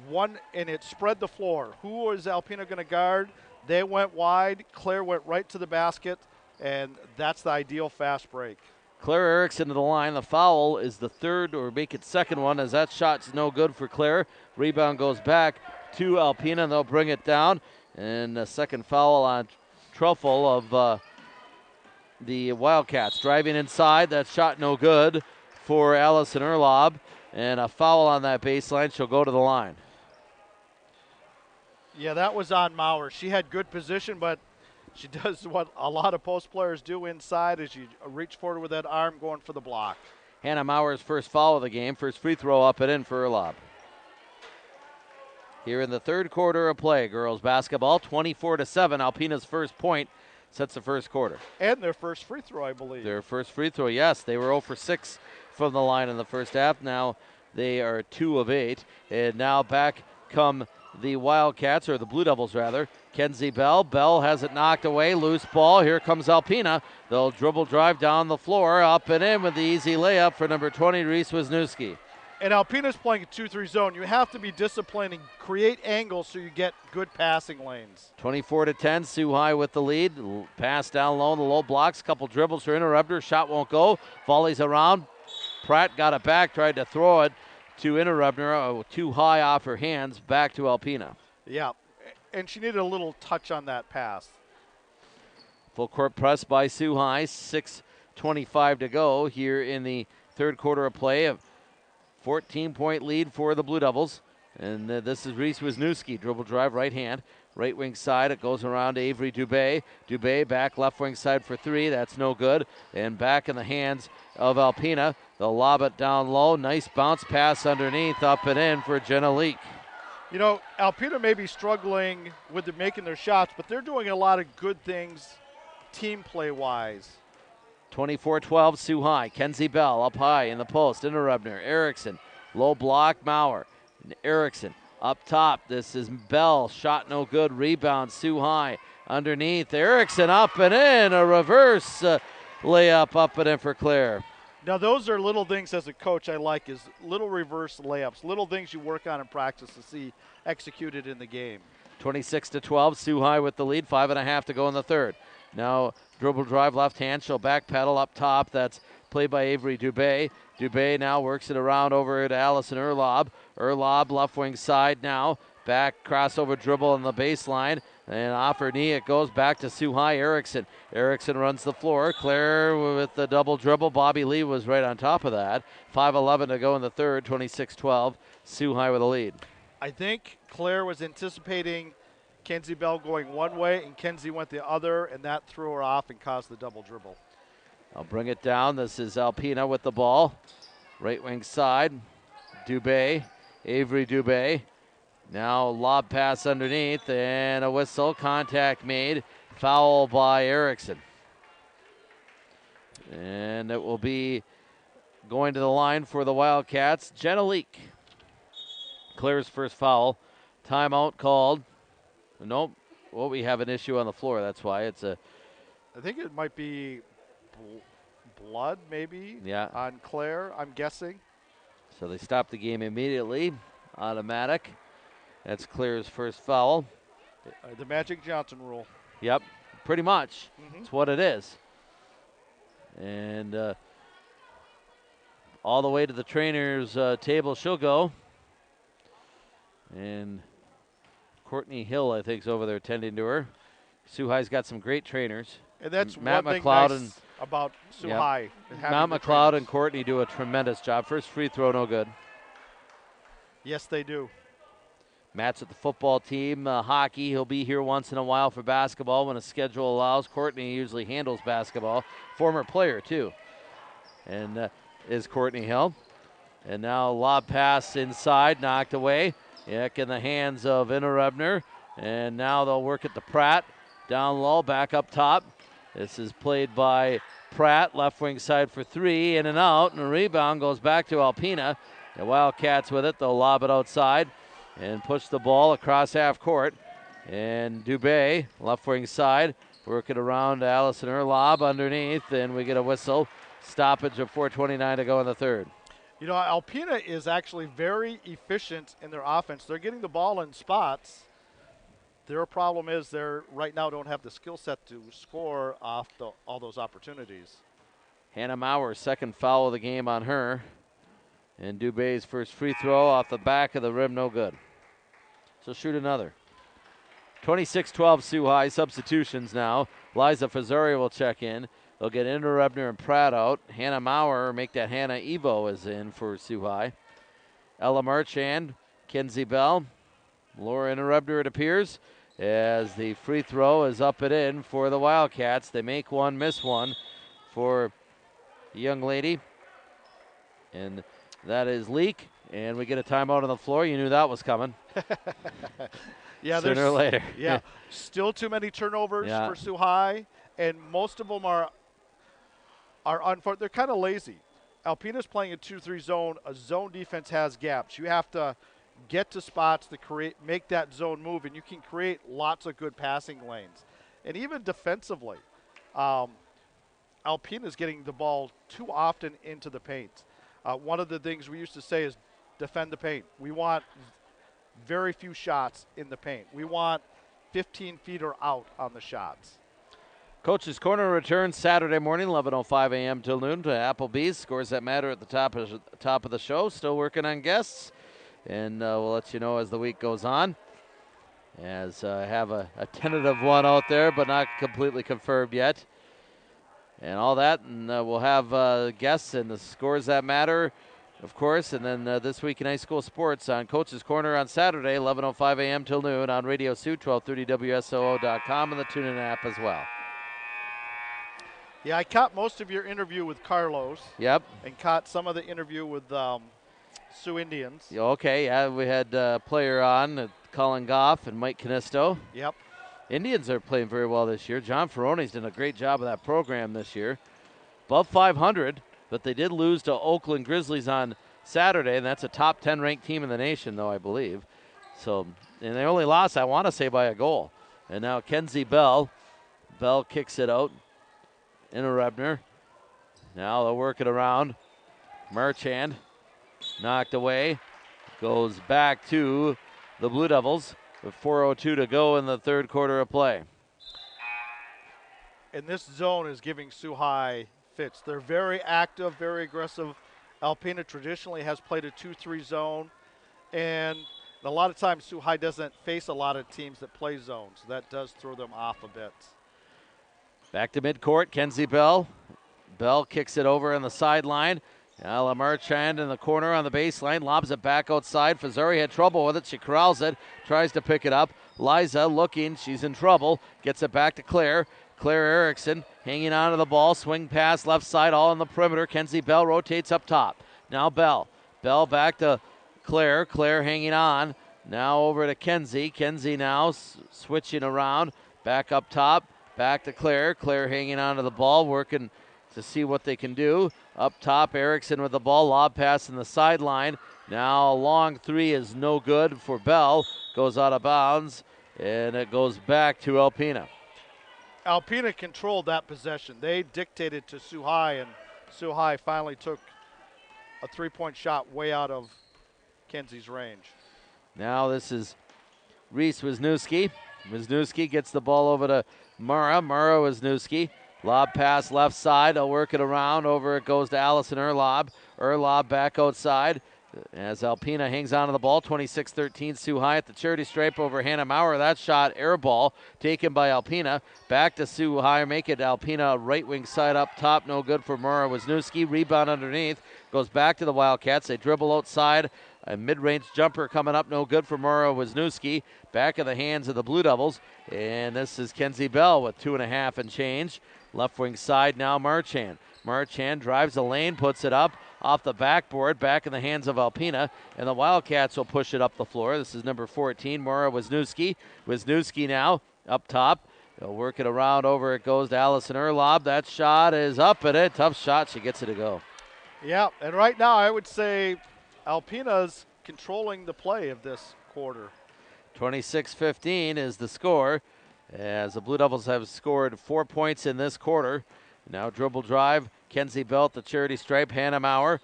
one, and it spread the floor. Who was Alpena going to guard? They went wide. Claire went right to the basket, and that's the ideal fast break. Claire Erickson to the line. The foul is the third, or make it second one, as that shot's no good for Claire. Rebound goes back to Alpena, and they'll bring it down. And a second foul on Truffle of the Wildcats. Driving inside, that shot no good for Allison Erlob. And a foul on that baseline. She'll go to the line. Yeah, that was on Maurer. She had good position, but she does what a lot of post players do inside is you reach forward with that arm going for the block. Hannah Maurer's first foul of the game. First free throw up and in for Erlob. Here in the third quarter of play, girls basketball, 24-7. Alpena's first point sets the first quarter. And their first free throw, I believe. Their first free throw, yes. They were 0 for 6 from the line in the first half. Now they are 2 of 8. And now back come the Wildcats, or the Blue Devils rather. Kenzie Bell. Bell has it knocked away. Loose ball. Here comes Alpena. They'll dribble drive down the floor. Up and in with the easy layup for number 20, Reese Wisniewski. And Alpena's playing a 2-3 zone. You have to be disciplined and create angles so you get good passing lanes. 24-10, Sault High with the lead. Pass down low, the low blocks, couple dribbles for Interrupter. Shot won't go. Volleys around. Pratt got it back, tried to throw it to Interrupter. Too high off her hands, back to Alpena. Yeah, and she needed a little touch on that pass. Full court press by Sault High. 6:25 to go here in the third quarter of play. A 14-point lead for the Blue Devils. And this is Reese Wisniewski. Dribble drive, right hand. Right wing side, it goes around to Avery Dubé. Dubé back left wing side for 3. That's no good. And back in the hands of Alpena. They'll lob it down low. Nice bounce pass underneath, up and in for Jenna Leak. You know, Alpena may be struggling with making their shots, but they're doing a lot of good things team play-wise. 24-12, Sault High. Kenzie Bell up high in the post. Interrupter. Erickson. Low block, Maurer. Erickson up top. This is Bell. Shot no good. Rebound, Sault High. Underneath. Erickson up and in. A reverse layup up and in for Claire. Now, those are little things as a coach I like, is little reverse layups, little things you work on in practice to see executed in the game. 26-12, Sault High with the lead. 5.5 to go in the third. Now dribble drive left hand. She'll back pedal up top. That's played by Avery Dubé. Dubé now works it around over to Allison Erlob. Erlob left wing side now. Back crossover dribble on the baseline. And off her knee it goes back to Sault High. Erickson. Erickson runs the floor. Claire with the double dribble. Bobby Lee was right on top of that. 5:11 to go in the third. 26-12. Sault High with a lead. I think Claire was anticipating Kenzie Bell going one way, and Kenzie went the other, and that threw her off and caused the double dribble. I'll bring it down. This is Alpena with the ball. Right wing side. Dubé. Avery Dubé. Now lob pass underneath and a whistle. Contact made. Foul by Erickson. And it will be going to the line for the Wildcats. Jenna Leak. Claire's first foul. Timeout called. Nope. Well, we have an issue on the floor. That's why it's a. I think it might be blood, maybe. Yeah. On Claire, I'm guessing. So they stop the game immediately. Automatic. That's Claire's first foul. The Magic Johnson rule. Yep. Pretty much. Mm-hmm. That's what it is. And all the way to the trainer's table she'll go. And Courtney Hill, I think, is over there tending to her. Sault High's got some great trainers. And that's Matt one thing McLeod nice about Sault yep. High. Matt McLeod and Courtney do a tremendous job. First free throw, no good. Yes, they do. Matt's with the football team. Hockey, he'll be here once in a while for basketball when a schedule allows. Courtney usually handles basketball. Former player, too. And is Courtney Hill. And now lob pass inside, knocked away. Ick in the hands of Interrupner. And now they'll work it to Pratt. Down low, back up top. This is played by Pratt, left wing side for 3, in and out. And the rebound goes back to Alpena. The Wildcats with it. They'll lob it outside and push the ball across half court. And Dubé, left wing side, work it around to Allison Erlob underneath. And we get a whistle. Stoppage of 4:29 to go in the third. You know, Alpena is actually very efficient in their offense. They're getting the ball in spots. Their problem is they right now don't have the skill set to score off all those opportunities. Hannah Maurer, second foul of the game on her. And Dubé's first free throw off the back of the rim, no good. So shoot another. 26-12 Sault High. Substitutions now. Liza Fazari will check in. They'll get Inderebner and Pratt out. Hannah Maurer, make that Hannah Evo, is in for Sault High. Ella Marchand, Kenzie Bell, Laura Inderebner, it appears, as the free throw is up and in for the Wildcats. They make one, miss one for the young lady. And that is Leak. And we get a timeout on the floor. You knew that was coming. Yeah, sooner or later. Yeah, still too many turnovers Yeah. for Sault High, and most of them are unfortunate. They're kind of lazy. Alpena's playing a 2-3 zone. A zone defense has gaps. You have to get to spots to make that zone move, and you can create lots of good passing lanes. And even defensively, Alpena's getting the ball too often into the paint. One of the things we used to say is defend the paint. We want very few shots in the paint. We want 15 feet or out on the shots. Coach's Corner returns Saturday morning, 11:05 a.m. till noon to Applebee's. Scores that matter at the top of the show. Still working on guests, and we'll let you know as the week goes on. As I have a tentative one out there, but not completely confirmed yet. And all that, and we'll have guests and the Scores That Matter, of course, and then This Week in High School Sports on Coach's Corner on Saturday, 11:05 a.m. till noon on Radio SOO, 1230 WSOO.com, and the TuneIn app as well. Yeah, I caught most of your interview with Carlos. Yep. And caught some of the interview with Sioux Indians. Okay, yeah, we had a player on, Colin Goff and Mike Canisto. Yep. Indians are playing very well this year. John Ferroni's done a great job of that program this year. Above 500, but they did lose to Oakland Grizzlies on Saturday, and that's a top 10 ranked team in the nation, though, I believe. So, and they only lost, I want to say, by a goal. And now Kenzie Bell. Bell kicks it out. Inderebner. Now they'll work it around. Marchand knocked away. Goes back to the Blue Devils with 4:02 to go in the third quarter of play. And this zone is giving Sault High fits. They're very active, very aggressive. Alpena traditionally has played a 2-3 zone. And a lot of times Sault High doesn't face a lot of teams that play zones. That does throw them off a bit. Back to midcourt, Kenzie Bell. Bell kicks it over on the sideline. Now Marchand in the corner on the baseline, lobs it back outside. Fazari had trouble with it. She corrals it, tries to pick it up. Liza looking, she's in trouble. Gets it back to Claire. Claire Erickson hanging on to the ball. Swing pass left side, all on the perimeter. Kenzie Bell rotates up top. Now Bell. Bell back to Claire. Claire hanging on. Now over to Kenzie. Kenzie now switching around. Back up top. Back to Claire. Claire hanging on to the ball, working to see what they can do. Up top, Erickson with the ball. Lob pass in the sideline. Now a long three is no good for Bell. Goes out of bounds, and it goes back to Alpena. Alpena controlled that possession. They dictated to Sault High, and Sault High finally took a three-point shot way out of Kenzie's range. Now this is Reese Wisniewski. Wisniewski gets the ball over to Mara Wisniewski. Lob pass left side. They'll work it around. Over it goes to Allison Erlob. Erlob back outside as Alpena hangs on to the ball. 26-13 Sault High at the charity stripe over Hannah Maurer. That shot, air ball, taken by Alpena. Back to Sault High. Make it Alpena right wing side up top. No good for Mara Wisniewski. Rebound underneath. Goes back to the Wildcats. They dribble outside. A mid-range jumper coming up, no good for Mara Wisniewski. Back of the hands of the Blue Devils. And this is Kenzie Bell with 2.5 and change. Left wing side now Marchand. Marchand drives the lane, puts it up off the backboard, back in the hands of Alpena. And the Wildcats will push it up the floor. This is number 14, Mara Wisniewski. Wisniewski now up top. They'll work it around. Over it goes to Allison Erlob. That shot is up at it. Tough shot. She gets it to go. Yeah, and right now I would say Alpena's controlling the play of this quarter. 26-15 is the score, as the Blue Devils have scored 4 points in this quarter. Now dribble drive, Kenzie Bell at the charity stripe, Hannah Maurer.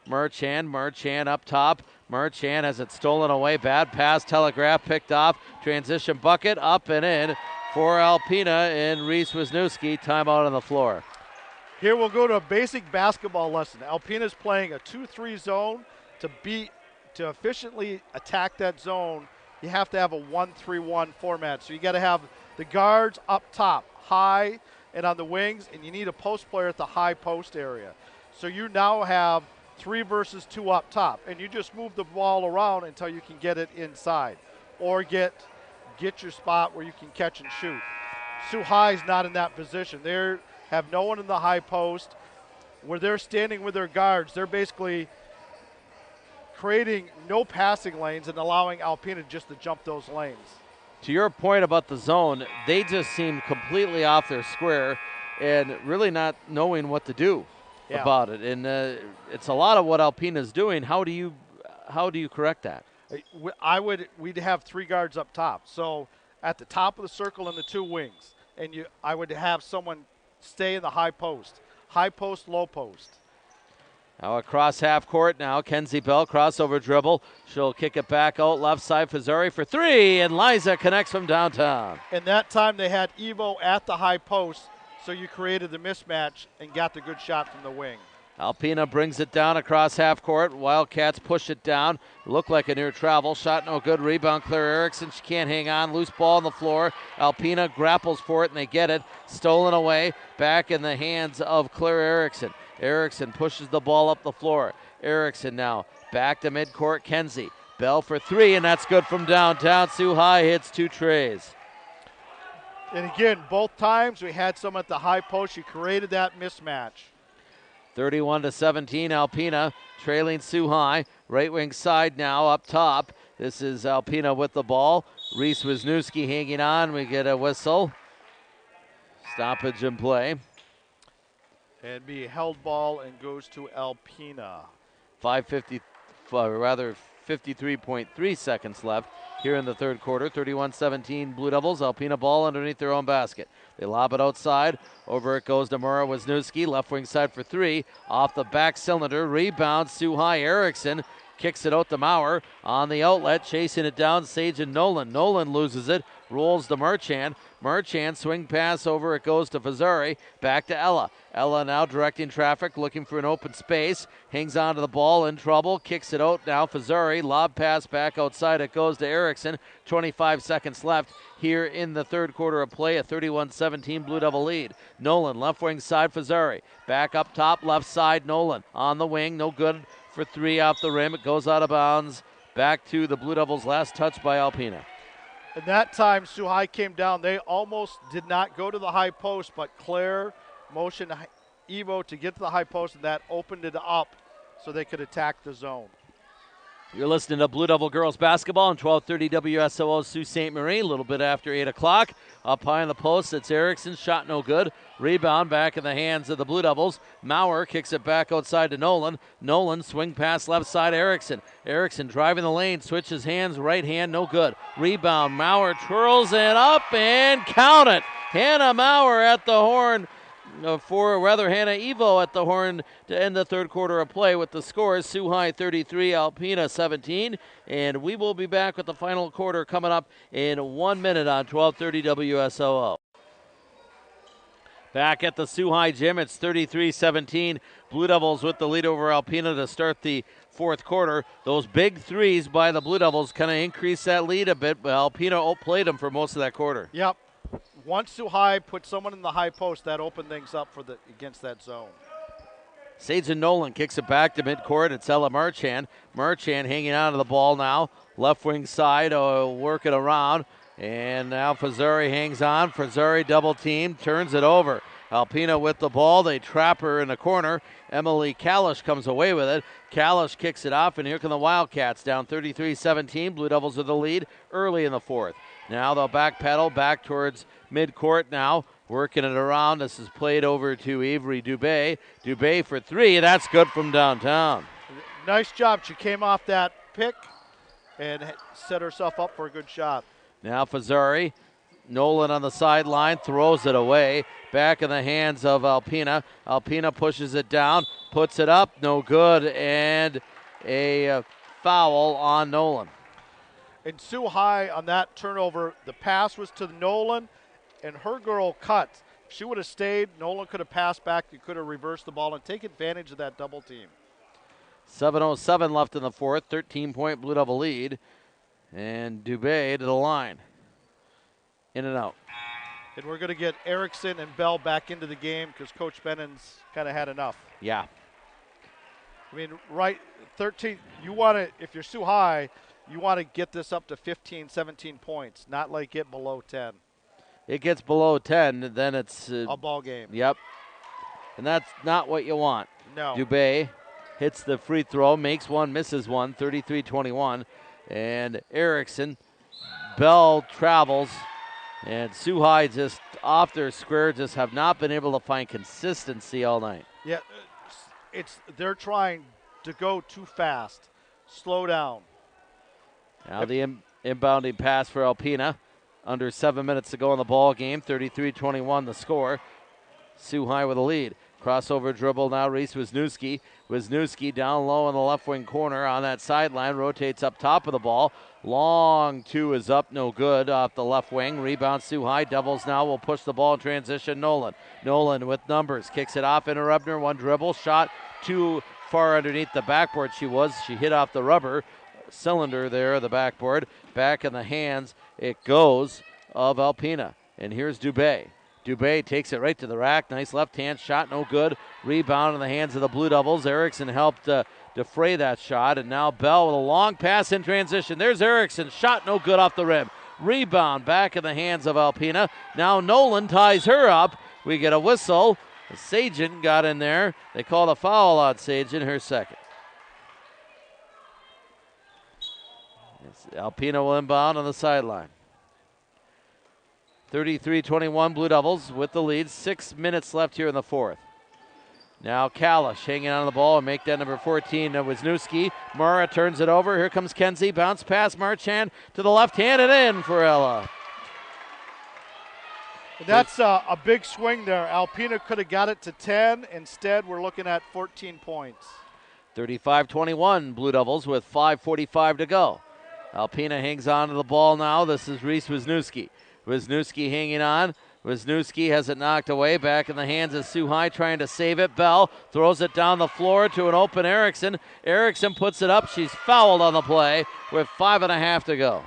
Marchand up top. Marchand has it stolen away, bad pass, telegraph, picked off, transition bucket, up and in for Alpena and Reese Wisniewski. Timeout on the floor. Here we'll go to a basic basketball lesson. Alpena's playing a 2-3 zone. To efficiently attack that zone, you have to have a 1-3-1 format. So you got to have the guards up top, high, and on the wings, and you need a post player at the high post area. So you now have 3 versus 2 up top, and you just move the ball around until you can get it inside, or get your spot where you can catch and shoot. Sault High is not in that position. They have no one in the high post. Where they're standing with their guards, they're basically creating no passing lanes and allowing Alpena just to jump those lanes. To your point about the zone, they just seem completely off their square and really not knowing what to do about it. And it's a lot of what Alpena's doing. How do you correct that? We'd have 3 guards up top. So at the top of the circle and the 2 wings, and I would have someone stay in the high post, low post. Now across half court now, Kenzie Bell, crossover dribble. She'll kick it back out left side, Fazari for 3, and Liza connects from downtown. And that time they had Evo at the high post, so you created the mismatch and got the good shot from the wing. Alpena brings it down across half court. Wildcats push it down. Looked like a near travel. Shot no good. Rebound, Claire Erickson. She can't hang on. Loose ball on the floor. Alpena grapples for it, and they get it. Stolen away. Back in the hands of Claire Erickson. Erickson pushes the ball up the floor. Erickson now back to midcourt. Kenzie. Bell for 3, and that's good from downtown. Sault High hits 2 trays. And again, both times we had someone at the high post. You created that mismatch. 31-17, Alpena trailing Sault High. Right wing side now up top. This is Alpena with the ball. Reese Wisniewski hanging on. We get a whistle. Stoppage in play. And be held ball and goes to Alpena. 53.3 seconds left here in the third quarter. 31-17 Blue Devils. Alpena ball underneath their own basket. They lob it outside. Over it goes to Mara Wisniewski. Left wing side for 3. Off the back cylinder. Rebound. Sault High. Erickson kicks it out to Maurer. On the outlet. Chasing it down. Sage and Nolan. Nolan loses it. Rolls to Marchand. Marchand swing pass over. It goes to Fazari. Back to Ella. Ella now directing traffic. Looking for an open space. Hangs onto the ball. In trouble. Kicks it out now. Fazari. Lob pass back outside. It goes to Erickson. 25 seconds left here in the third quarter of play. A 31-17 Blue Devil lead. Nolan left wing side. Fazari. Back up top left side. Nolan on the wing. No good for 3 off the rim. It goes out of bounds. Back to the Blue Devils. Last touch by Alpena. And that time, Sault High came down. They almost did not go to the high post, but Claire motioned Evo to get to the high post, and that opened it up so they could attack the zone. You're listening to Blue Devil Girls Basketball on 1230 WSOO Sault Ste. Marie, a little bit after 8 o'clock. Up high in the post, it's Erickson, shot no good. Rebound back in the hands of the Blue Devils. Maurer kicks it back outside to Nolan. Nolan swing pass left side, Erickson. Erickson driving the lane, switches hands, right hand, no good. Rebound, Maurer twirls it up and count it. Hannah Maurer at the horn. Hannah Evo at the horn to end the third quarter of play with the scores. Sault High 33, Alpena 17. And we will be back with the final quarter coming up in 1 minute on 1230 WSOO. Back at the Sault High gym, it's 33-17. Blue Devils with the lead over Alpena to start the fourth quarter. Those big threes by the Blue Devils kind of increase that lead a bit, but Alpena outplayed them for most of that quarter. Yep. Once Sault High put someone in the high post, that opened things up against that zone. Sage and Nolan kicks it back to midcourt. It's Ella Marchand. Marchand hanging on to the ball now. Left wing side, working around. And now Fazari hangs on. Fazari double team, turns it over. Alpena with the ball. They trap her in the corner. Emily Kalish comes away with it. Kalish kicks it off, and here come the Wildcats down 33-17. Blue Devils with the lead early in the fourth. Now they'll back pedal back towards midcourt now. Working it around. This is played over to Avery Dubé. Dubé for 3. That's good from downtown. Nice job. She came off that pick and set herself up for a good shot. Now Fazari. Nolan on the sideline throws it away. Back in the hands of Alpena. Alpena pushes it down. Puts it up. No good. And a foul on Nolan. And Sault High on that turnover, the pass was to Nolan, and her girl cut. If she would have stayed, Nolan could have passed back. You could have reversed the ball and take advantage of that double team. 7:07 left in the fourth. 13-point Blue Devil lead. And Dubé to the line. In and out. And we're going to get Erickson and Bell back into the game because Coach Bennon's kind of had enough. Yeah. I mean, right, 13, you want to, if you're Sault High, you want to get this up to 15, 17 points, not like get below 10. It gets below 10, then it's a ball game. Yep. And that's not what you want. No. Dubé hits the free throw, makes one, misses one, 33-21. And Erickson, Bell travels, and Sault High just off their square, just have not been able to find consistency all night. Yeah, they're trying to go too fast. Slow down. Now the inbounding pass for Alpena. Under 7 minutes to go in the ball game. 33-21 the score. Sault High with a lead. Crossover dribble now, Reese Wisniewski. Wisniewski down low in the left wing corner on that sideline. Rotates up top of the ball. Long two is up, no good off the left wing. Rebound Sault High. Devils now will push the ball in transition. Nolan with numbers. Kicks it off into Rebner. One dribble. Shot too far underneath the backboard. She hit off the rubber cylinder there, the backboard. Back in the hands it goes of Alpena. And here's Dubé. Dubé takes it right to the rack. Nice left-hand shot, no good. Rebound in the hands of the Blue Devils. Erickson helped defray that shot. And now Bell with a long pass in transition. There's Erickson. Shot no good off the rim. Rebound back in the hands of Alpena. Now Nolan ties her up. We get a whistle. Sagen got in there. They called a foul on Sagen, her second. Alpena will inbound on the sideline. 33-21 Blue Devils with the lead. 6 minutes left here in the fourth. Now Kalish hanging on the ball and make that number 14 Wisniewski. Murrah turns it over. Here comes Kenzie. Bounce pass Marchand to the left hand and in for Ella. That's a big swing there. Alpena could have got it to 10. Instead, we're looking at 14 points. 35-21 Blue Devils with 5:45 to go. Alpena hangs on to the ball now. This is Reese Wisniewski. Wisniewski hanging on. Wisniewski has it knocked away. Back in the hands of Sault High trying to save it. Bell throws it down the floor to an open Erickson. Erickson puts it up. She's fouled on the play with 5.5 to go.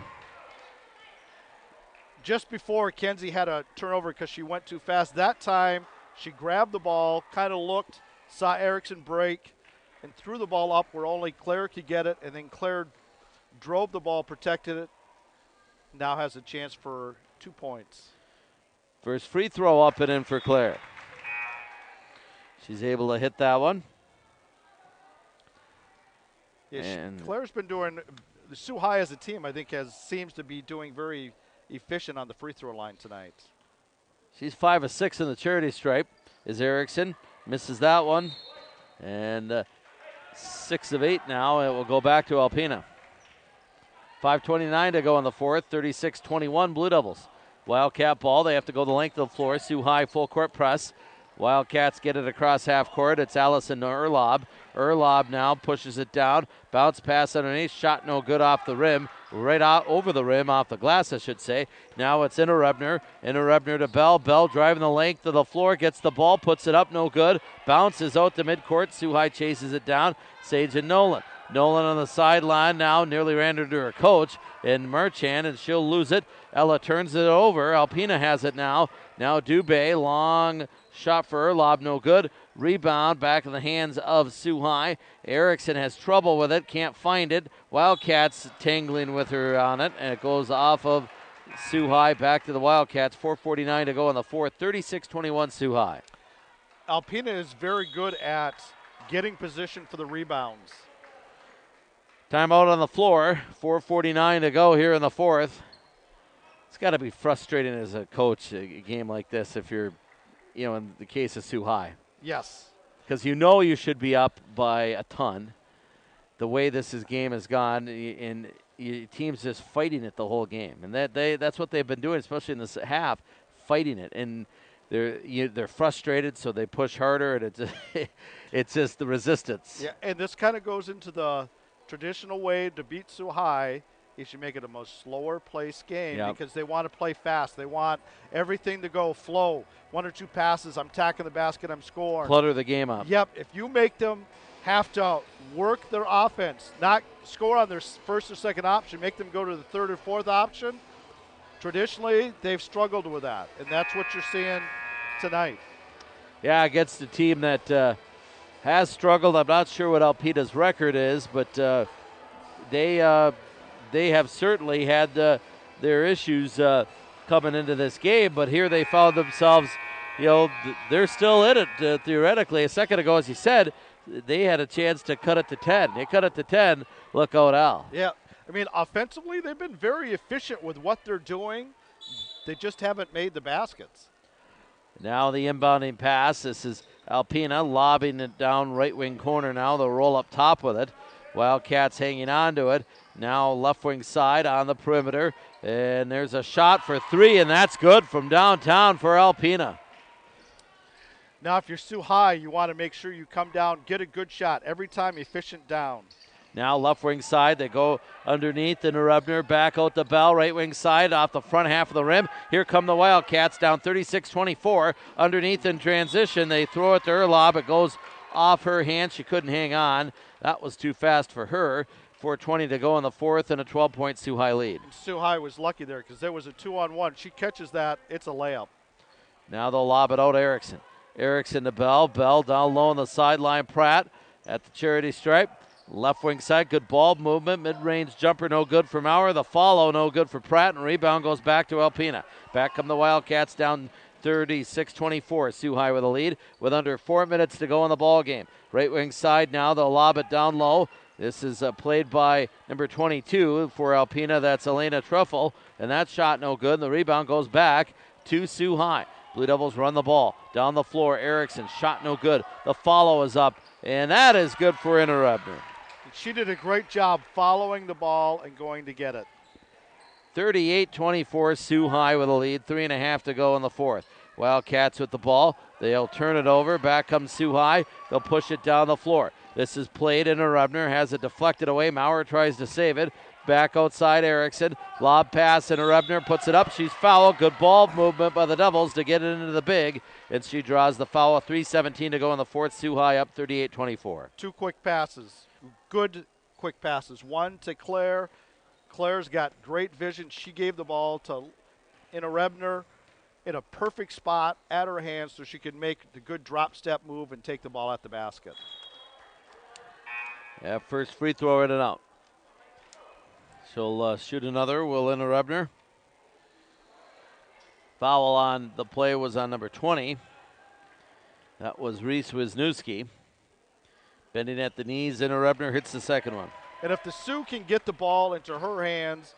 Just before, Kenzie had a turnover because she went too fast. That time, she grabbed the ball, kind of looked, saw Erickson break, and threw the ball up where only Claire could get it, and then Claire drove the ball, protected it, now has a chance for 2 points. First free throw up and in for Claire. She's able to hit that one. Yeah, Claire's been doing, the Sault High as a team, I think, seems to be doing very efficient on the free throw line tonight. She's 5 of 6 in the charity stripe. Is Erickson. Misses that one. And 6 of 8 now. It will go back to Alpena. 5:29 to go in the fourth. 36-21 Blue Devils. Wildcat ball. They have to go the length of the floor. Sault High full court press. Wildcats get it across half court. It's Allison Urlaub. Urlaub now pushes it down. Bounce pass underneath. Shot no good off the rim. Right out over the rim, off the glass, I should say. Now it's Rebner. Rebner to Bell. Bell driving the length of the floor. Gets the ball. Puts it up. No good. Bounces out to midcourt. Sault High chases it down. Sage and Nolan. Nolan on the sideline now. Nearly ran into her coach in Marchand, and she'll lose it. Ella turns it over. Alpena has it now. Now Dubé. Long shot for Urlaub. No good. Rebound back in the hands of Sault High. Erickson has trouble with it. Can't find it. Wildcats tangling with her on it. And it goes off of Sault High back to the Wildcats. 4:49 to go in the fourth. 36-21 Sault High. Alpena is very good at getting position for the rebounds. Timeout on the floor. 4:49 to go here in the fourth. It's got to be frustrating as a coach, a game like this, if you're, in the case of Sault High. Yes. Because you should be up by a ton. The way this game has gone, and teams just fighting it the whole game. And that's what they've been doing, especially in this half, fighting it. And they're frustrated, so they push harder, and it's just the resistance. Yeah, and this kind of goes into the traditional way to beat Sault High. You should make it a most slower pace game because they want to play fast. They want everything to go flow. 1 or 2 passes, I'm tacking the basket, I'm scoring. Clutter the game up. Yep, if you make them have to work their offense, not score on their first or second option, make them go to the third or fourth option. Traditionally, they've struggled with that, and that's what you're seeing tonight. Yeah, against a team that has struggled. I'm not sure what Alpena's record is, but they have certainly had their issues coming into this game. But here they found themselves, they're still in it theoretically. A second ago, as you said, they had a chance to cut it to 10. They cut it to 10. Look out, Al. Yeah, I mean, offensively, they've been very efficient with what they're doing. They just haven't made the baskets. Now the inbounding pass. This is Alpena lobbing it down right wing corner now. They'll roll up top with it. Wildcats hanging on to it. Now left wing side on the perimeter. And there's a shot for three, and that's good from downtown for Alpena. Now if you're Sault High, you want to make sure you come down, get a good shot. Every time efficient down. Now left wing side, they go underneath into Rebner, back out the Bell, right wing side off the front half of the rim. Here come the Wildcats down 36-24. Underneath in transition, they throw it to her lob. It goes off her hand. She couldn't hang on. That was too fast for her. 4:20 to go in the fourth and a 12-point Sault High lead. Sault High was lucky there because there was a 2-on-1. She catches that, it's a layup. Now they'll lob it out to Erickson. Erickson to Bell. Bell down low on the sideline. Pratt at the charity stripe. Left wing side, good ball movement. Mid-range jumper, no good for Maurer. The follow, no good for Pratt. And rebound goes back to Alpena. Back come the Wildcats down 36-24. Sault High with a lead with under 4 minutes to go in the ball game. Right wing side now, they'll lob it down low. This is played by number 22 for Alpena. That's Elena Truffle. And that shot no good. And the rebound goes back to Sault High. Blue Devils run the ball. Down the floor, Erickson. Shot no good. The follow is up. And that is good for Inner Rebner. She did a great job following the ball and going to get it. 38-24, Sault High with a lead. 3.5 to go in the fourth. Wildcats with the ball. They'll turn it over. Back comes Sault High. They'll push it down the floor. This is played in Rebner. Has it deflected away. Maurer tries to save it. Back outside Erickson. Lob pass and Rebner puts it up. She's fouled. Good ball movement by the Devils to get it into the big. And she draws the foul. 3:17 to go in the fourth. Sault High up 38-24. Two quick passes. Good quick passes. One to Claire. Claire's got great vision. She gave the ball to Inna Rebner in a perfect spot at her hands so she could make the good drop step move and take the ball at the basket. Yeah, first free throw in and out. She'll shoot another. Will Inna Rebner. Foul on the play was on number 20. That was Reese Wisniewski. Bending at the knees, Inna Rebner hits the second one. And if the Sioux can get the ball into her hands,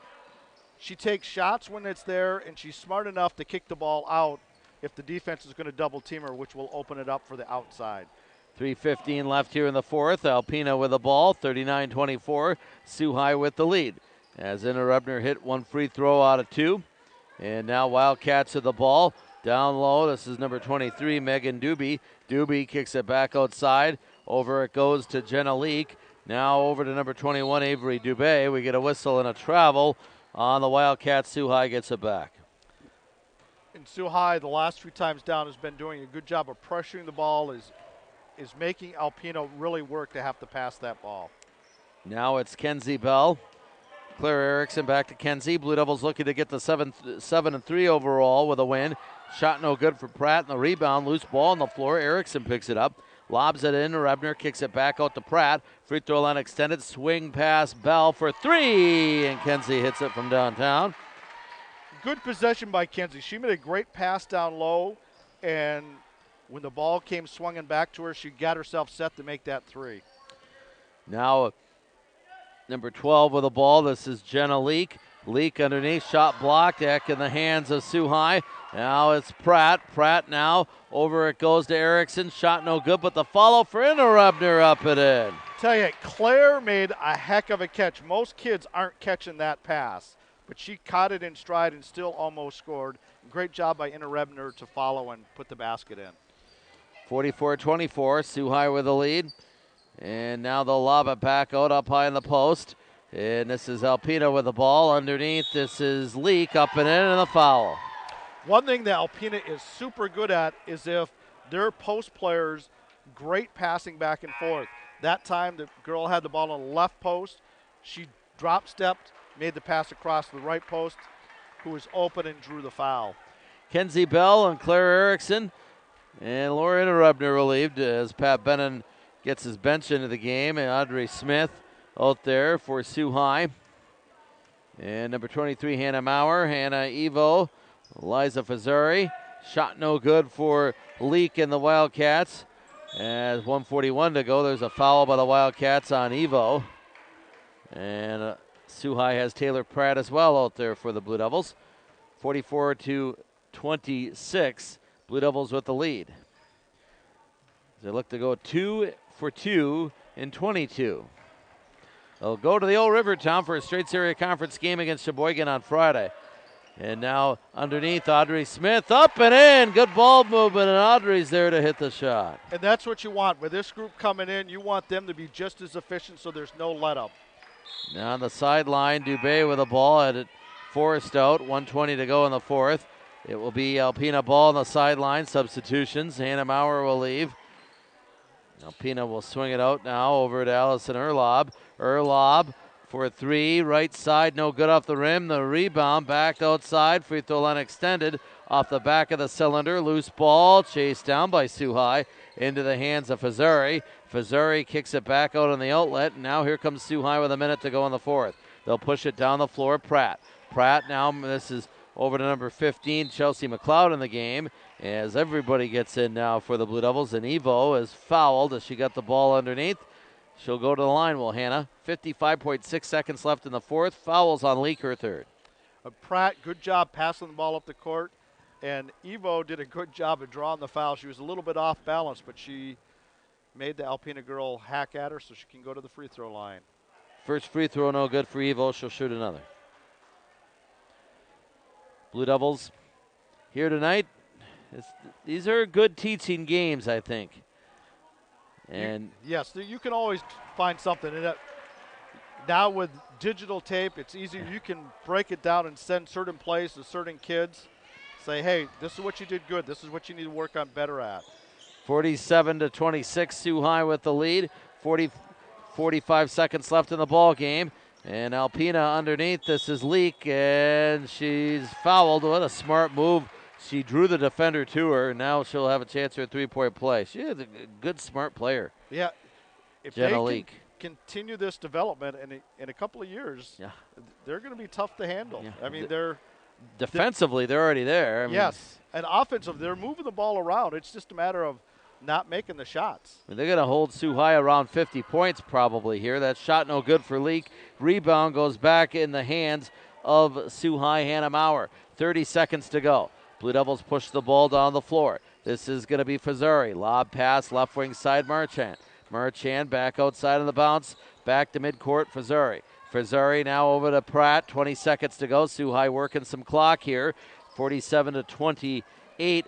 she takes shots when it's there, and she's smart enough to kick the ball out if the defense is going to double team her, which will open it up for the outside. 3:15 left here in the fourth. Alpena with the ball, 39-24. Sault High with the lead. As Inna Rebner hit one free throw out of two. And now Wildcats with the ball. Down low, this is number 23, Megan Doobie. Doobie kicks it back outside. Over it goes to Jenna Leak. Now over to number 21, Avery Dubé. We get a whistle and a travel on the Wildcats. Sault High gets it back. And Sault High, the last few times down, has been doing a good job of pressuring the ball, is making Alpena really work to have to pass that ball. Now it's Kenzie Bell. Claire Erickson back to Kenzie. Blue Devils looking to get the 7-3 overall with a win. Shot no good for Pratt, and the rebound, loose ball on the floor. Erickson picks it up. Lobs it in. Rebner kicks it back out to Pratt. Free throw line extended. Swing pass. Bell for three. And Kenzie hits it from downtown. Good possession by Kenzie. She made a great pass down low. And when the ball came swinging back to her, she got herself set to make that three. Now number 12 with the ball. This is Jenna Leak. Leak underneath. Shot blocked. Back in the hands of Sault High. Now it's Pratt. Pratt now. Over it goes to Erickson. Shot no good, but the follow for Inna Rebner up and in. Tell you, Claire made a heck of a catch. Most kids aren't catching that pass, but she caught it in stride and still almost scored. Great job by Inna Rebner to follow and put the basket in. 44-24. Sault High with the lead. And now they'll lob it back out up high in the post. And this is Alpena with the ball underneath. This is Leak up and in, and the foul. One thing that Alpena is super good at is if their post players, great passing back and forth. That time the girl had the ball on the left post. She drop-stepped, made the pass across the right post, who was open and drew the foul. Kenzie Bell and Claire Erickson and Laura Interrubner relieved as Pat Bennon gets his bench into the game, and Audrey Smith out there for Sault High. And number 23, Hannah Maurer, Hannah Evo, Liza Fazzari. Shot no good for Leak and the Wildcats. As 1:41 to go, there's a foul by the Wildcats on Evo. And Sault High has Taylor Pratt as well out there for the Blue Devils. 44-26, Blue Devils with the lead. They look to go 2 for 2 in 22. They'll go to the old Rivertown for a Straits Area Conference game against Cheboygan on Friday. And now underneath, Audrey Smith up and in. Good ball movement, and Audrey's there to hit the shot. And that's what you want. With this group coming in, you want them to be just as efficient so there's no let up. Now on the sideline, Dubé with a ball at it, forced out. 1:20 to go in the fourth. It will be Alpena ball on the sideline. Substitutions. Hannah Maurer will leave. Alpena will swing it out now over to Allison Erlob. Erlob for a three. Right side, no good off the rim. The rebound back outside. Free throw line extended off the back of the cylinder. Loose ball chased down by Sault High into the hands of Fazzari. Fazzari kicks it back out on the outlet. And now here comes Sault High with a minute to go in the fourth. They'll push it down the floor. Pratt now, this is over to number 15, Chelsea McLeod in the game, as everybody gets in now for the Blue Devils. And Evo is fouled as she got the ball underneath. She'll go to the line, will Hannah. 55.6 seconds left in the fourth. Fouls on Leak, her third. Pratt, good job passing the ball up the court. And Evo did a good job of drawing the foul. She was a little bit off balance, but she made the Alpena girl hack at her so she can go to the free throw line. First free throw no good for Evo. She'll shoot another. Blue Devils here tonight. These are good teaching games, I think. And yes, you can always find something. And now with digital tape, it's easier. You can break it down and send certain plays to certain kids. Say, hey, this is what you did good. This is what you need to work on better at. 47-26, Sault High with the lead. 45 seconds left in the ball game. And Alpena underneath, this is Leak, and she's fouled. What a smart move. She drew the defender to her. Now she'll have a chance for a three-point play. She is a good, smart player. Yeah. If Jenna they Leak. Continue this development in a couple of years, they're going to be tough to handle. Yeah. I mean, defensively, they're already there. Yes. And offensive, they're moving the ball around. It's just a matter of not making the shots. They're going to hold Sault High around 50 points probably here. That shot no good for Leak. Rebound goes back in the hands of Sault High, Hannah Maurer. 30 seconds to go. Blue Devils push the ball down the floor. This is going to be Fazzari. Lob pass, left wing side, Marchand. Marchand back outside of the bounce. Back to midcourt, Fazzari. Fazzari now over to Pratt. 20 seconds to go. Sault High working some clock here. 47-28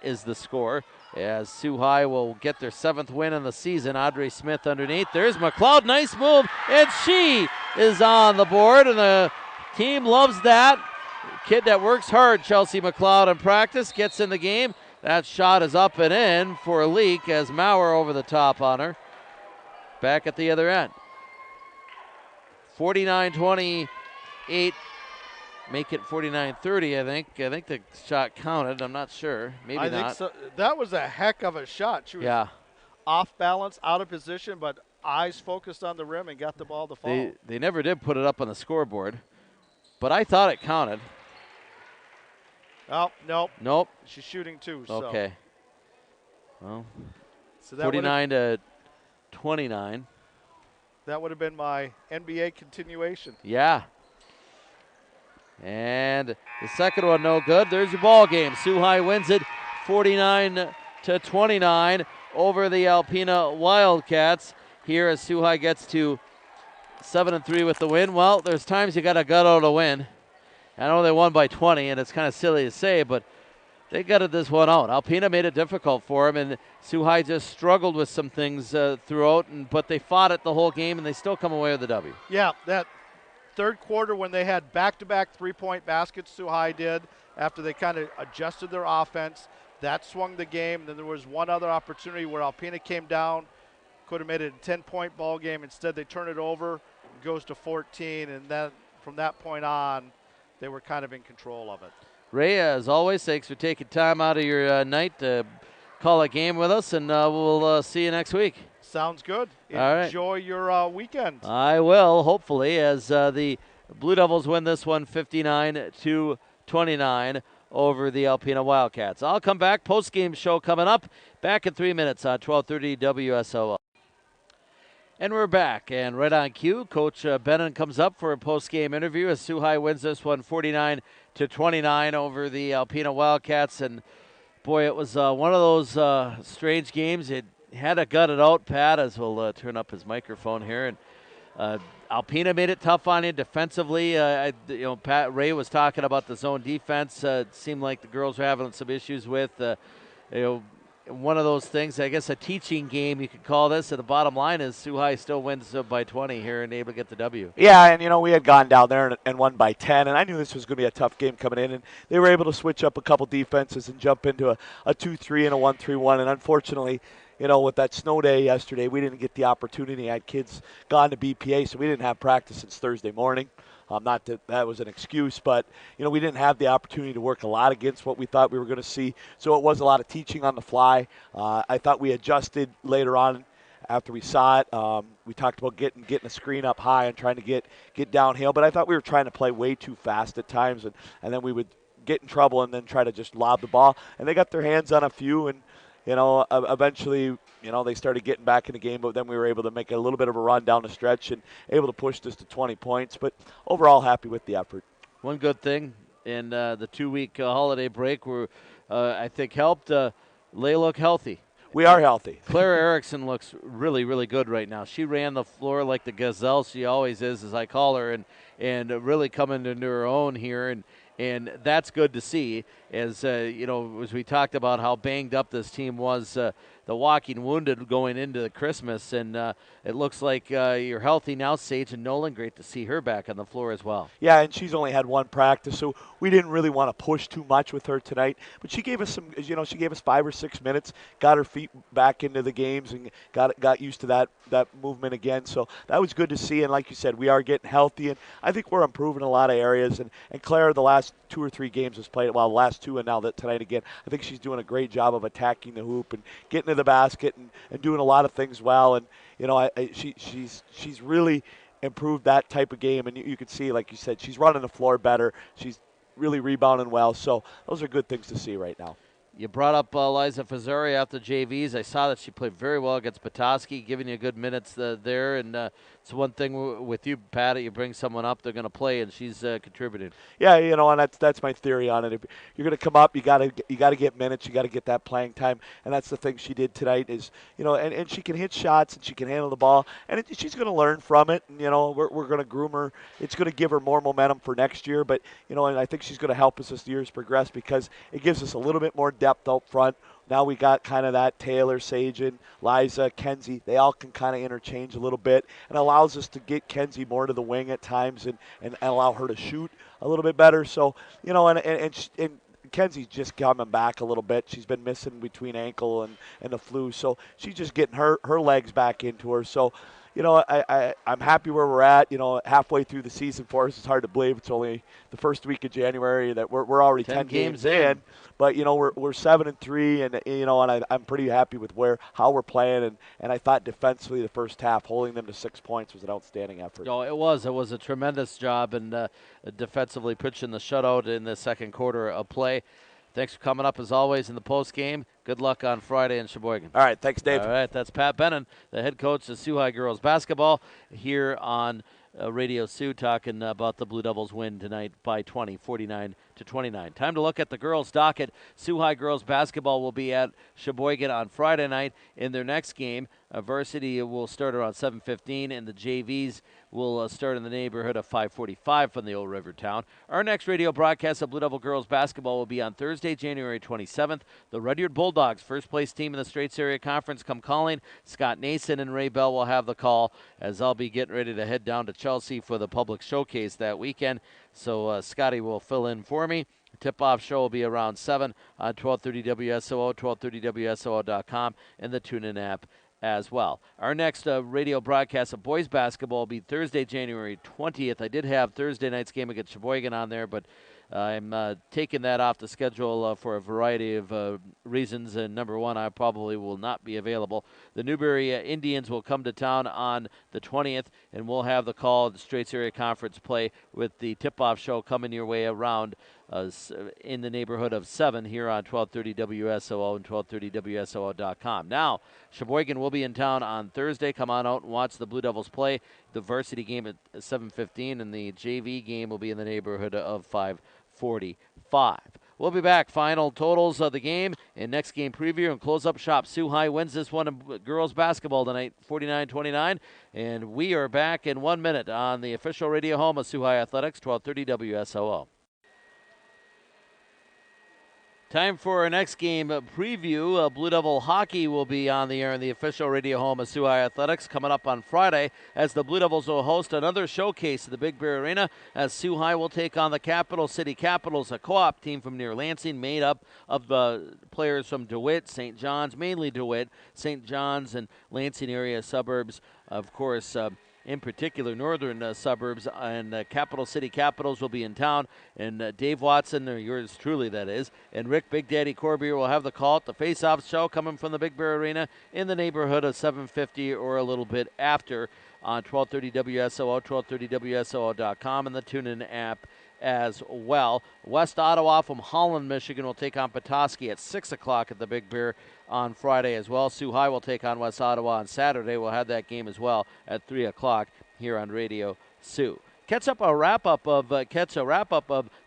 is the score, as Sault High will get their 7th win in the season. Audrey Smith underneath. There's McLeod. Nice move. And she is on the board, and the team loves that. Kid that works hard, Chelsea McLeod, in practice, gets in the game. That shot is up and in for a Leak as Maurer over the top on her. Back at the other end. 49-28. Make it 49-30, I think. I think the shot counted. I'm not sure. Maybe I not. think so. That was a heck of a shot. She was off balance, out of position, but eyes focused on the rim and got the ball to fall. They never did put it up on the scoreboard, but I thought it counted. Oh, nope. Nope. She's shooting too. Okay. Well, so 49-29. That would have been my NBA continuation. Yeah. And the second one no good. There's your ball game. Sault High wins it 49-29 over the Alpena Wildcats. Here as Sault High gets to 7-3 with the win. Well, there's times you got to gut out a win. I know they won by 20, and it's kind of silly to say, but they gutted this one out. Alpena made it difficult for them, and Sault High just struggled with some things throughout, but they fought it the whole game, and they still come away with the W. Yeah, that third quarter when they had back-to-back three-point baskets, Sault High did, after they kind of adjusted their offense. That swung the game. Then there was one other opportunity where Alpena came down, could have made it a 10-point ball game. Instead, they turn it over, it goes to 14, and then from that point on, they were kind of in control of it. Ray, as always, thanks for taking time out of your night to call a game with us, and we'll see you next week. Sounds good. All right. Enjoy your weekend. I will, hopefully, as the Blue Devils win this one 59-29 over the Alpena Wildcats. I'll come back. Post-game show coming up. Back in 3 minutes on 1230 WSOO. And we're back, and right on cue, Coach Bennon comes up for a post-game interview as Sault High wins this one 49-29 over the Alpena Wildcats. And boy, it was one of those strange games. It had to gut it out, Pat, as we'll turn up his microphone here. And Alpena made it tough on you defensively. Pat Ray was talking about the zone defense. It seemed like the girls were having some issues with. One of those things, I guess a teaching game you could call this, and the bottom line is Sault High still wins by 20 here and able to get the W. Yeah, and we had gone down there and won by 10, and I knew this was going to be a tough game coming in, and they were able to switch up a couple defenses and jump into a 2-3 and a 1-3-1, and unfortunately, with that snow day yesterday, we didn't get the opportunity. I had kids gone to BPA, so we didn't have practice since Thursday morning. Not that that was an excuse, but, we didn't have the opportunity to work a lot against what we thought we were going to see. So it was a lot of teaching on the fly. I thought we adjusted later on after we saw it. We talked about getting a screen up high and trying to get downhill, but I thought we were trying to play way too fast at times, and then we would get in trouble and then try to just lob the ball. And they got their hands on a few, and eventually, they started getting back in the game, but then we were able to make a little bit of a run down the stretch and able to push this to 20 points. But overall, happy with the effort. One good thing in the 2-week holiday break I think helped. They look healthy. We are healthy. Claire Erickson looks really, really good right now. She ran the floor like the gazelle she always is, as I call her, and really coming into her own here. And that's good to see, as as we talked about how banged up this team was, the walking wounded going into Christmas, and it looks like you're healthy now. Sage and Nolan, great to see her back on the floor as well. Yeah, and she's only had one practice, so we didn't really want to push too much with her tonight. But she gave us she gave us 5 or 6 minutes, got her feet back into the games, and got used to that movement again. So that was good to see. And like you said, we are getting healthy, and I think we're improving in a lot of areas. And Claire, the last 2 or 3 games has played, well, the last 2 and now tonight again, I think she's doing a great job of attacking the hoop and getting to the basket and doing a lot of things well. And she's really improved that type of game, and you can see, like you said, she's running the floor better. She's really rebounding well. So those are good things to see right now. You brought up Liza Fazari after JVs. I saw that she played very well against Petoskey, giving you good minutes there. And it's one thing with you, Pat, you bring someone up, they're going to play, and she's contributing. Yeah, and that's my theory on it. If you're going to come up, you got to get minutes, you got to get that playing time, and that's the thing she did tonight. Is and she can hit shots and she can handle the ball, and she's going to learn from it. And we're going to groom her. It's going to give her more momentum for next year. But and I think she's going to help us as the years progress because it gives us a little bit more depth out front. Now we got kind of that Taylor, Sagen, Liza, Kenzie. They all can kind of interchange a little bit, and allows us to get Kenzie more to the wing at times and allow her to shoot a little bit better. So, and Kenzie's just coming back a little bit. She's been missing between ankle and the flu, so she's just getting her legs back into her. So, I'm happy where we're at. Halfway through the season for us, it's hard to believe it's only the first week of January that we're already 10 games in. But we're 7-3, and I'm pretty happy with how we're playing. And I thought defensively the first half, holding them to 6 points was an outstanding effort. Oh, it was a tremendous job, and defensively pitching the shutout in the second quarter of play. Thanks for coming up, as always, in the post game. Good luck on Friday in Cheboygan. All right, thanks, Dave. All right, that's Pat Bennon, the head coach of Sault High girls basketball, here on Radio Sioux, talking about the Blue Devils win tonight by 20, 49-29. Time to look at the girls' docket. Sault High girls basketball will be at Cheboygan on Friday night in their next game. Varsity will start around 7:15, and the JVs will start in the neighborhood of 5:45 from the Old River Town. Our next radio broadcast of Blue Devil girls basketball will be on Thursday, January 27th. The Rudyard Bulldogs, first place team in the Straits Area Conference, come calling. Scott Nason and Ray Bell will have the call, as I'll be getting ready to head down to Chelsea for the public showcase that weekend. So Scotty will fill in for me. Tip-off show will be around 7 on 1230 WSOO, 1230WSOO.com, and the TuneIn app as well. Our next radio broadcast of boys basketball will be Thursday, January 20th. I did have Thursday night's game against Cheboygan on there, but I'm taking that off the schedule for a variety of reasons. And number one, I probably will not be available. The Newberry Indians will come to town on the 20th, and we'll have the call of the Straits Area Conference play with the tip-off show coming your way around in the neighborhood of 7 here on 1230 WSOO and 1230WSOO.com. Now, Cheboygan will be in town on Thursday. Come on out and watch the Blue Devils play. The varsity game at 7:15, and the JV game will be in the neighborhood of 5:45. We'll be back. Final totals of the game and next game preview and close up shop. Sault High wins this one in girls basketball tonight, 49-29. And we are back in 1 minute on the official radio home of Sault High Athletics, 1230 WSOO. Time for our next game preview. Blue Devil hockey will be on the air in the official radio home of Sault High Athletics coming up on Friday as the Blue Devils will host another showcase at the Big Bear Arena as Sault High will take on the Capital City Capitals, a co-op team from near Lansing made up of players from DeWitt, St. John's, mainly DeWitt, St. John's and Lansing area suburbs, of course, in particular northern suburbs, and Capital City Capitals will be in town, and Dave Watson, or yours truly that is, and Rick Big Daddy Corbier will have the call at the face-off show coming from the Big Bear Arena in the neighborhood of 7:50 or a little bit after on 1230 WSOO, 1230WSOO.com, and the TuneIn app as well. West Ottawa from Holland, Michigan will take on Petoskey at 6 o'clock at the Big Bear on Friday as well. Sault High will take on West Ottawa on Saturday. We'll have that game as well at 3 o'clock here on Radio Sioux. Catch a wrap up of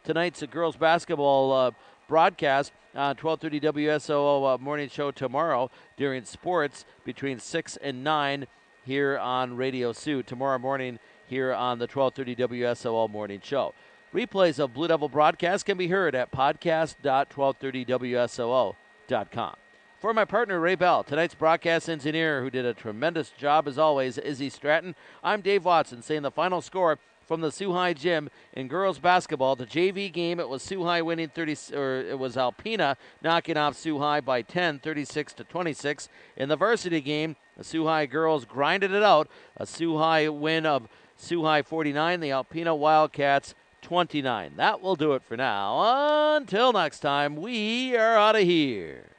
tonight's girls basketball broadcast on 1230 WSOO morning show tomorrow during sports between 6 and 9 here on Radio Sioux tomorrow morning here on the 1230 WSOO morning show. Replays of Blue Devil broadcasts can be heard at podcast.1230WSOO.com. For my partner, Ray Bell, tonight's broadcast engineer, who did a tremendous job as always, Izzy Stratton, I'm Dave Watson saying the final score from the Sault High gym in girls basketball. The JV game, it was Sault High winning it was Alpena knocking off Sault High by 10, 36-26. In the varsity game, the Sault High girls grinded it out. A Sault High win of Sault High 49, the Alpena Wildcats 29. That will do it for now. Until next time, we are out of here.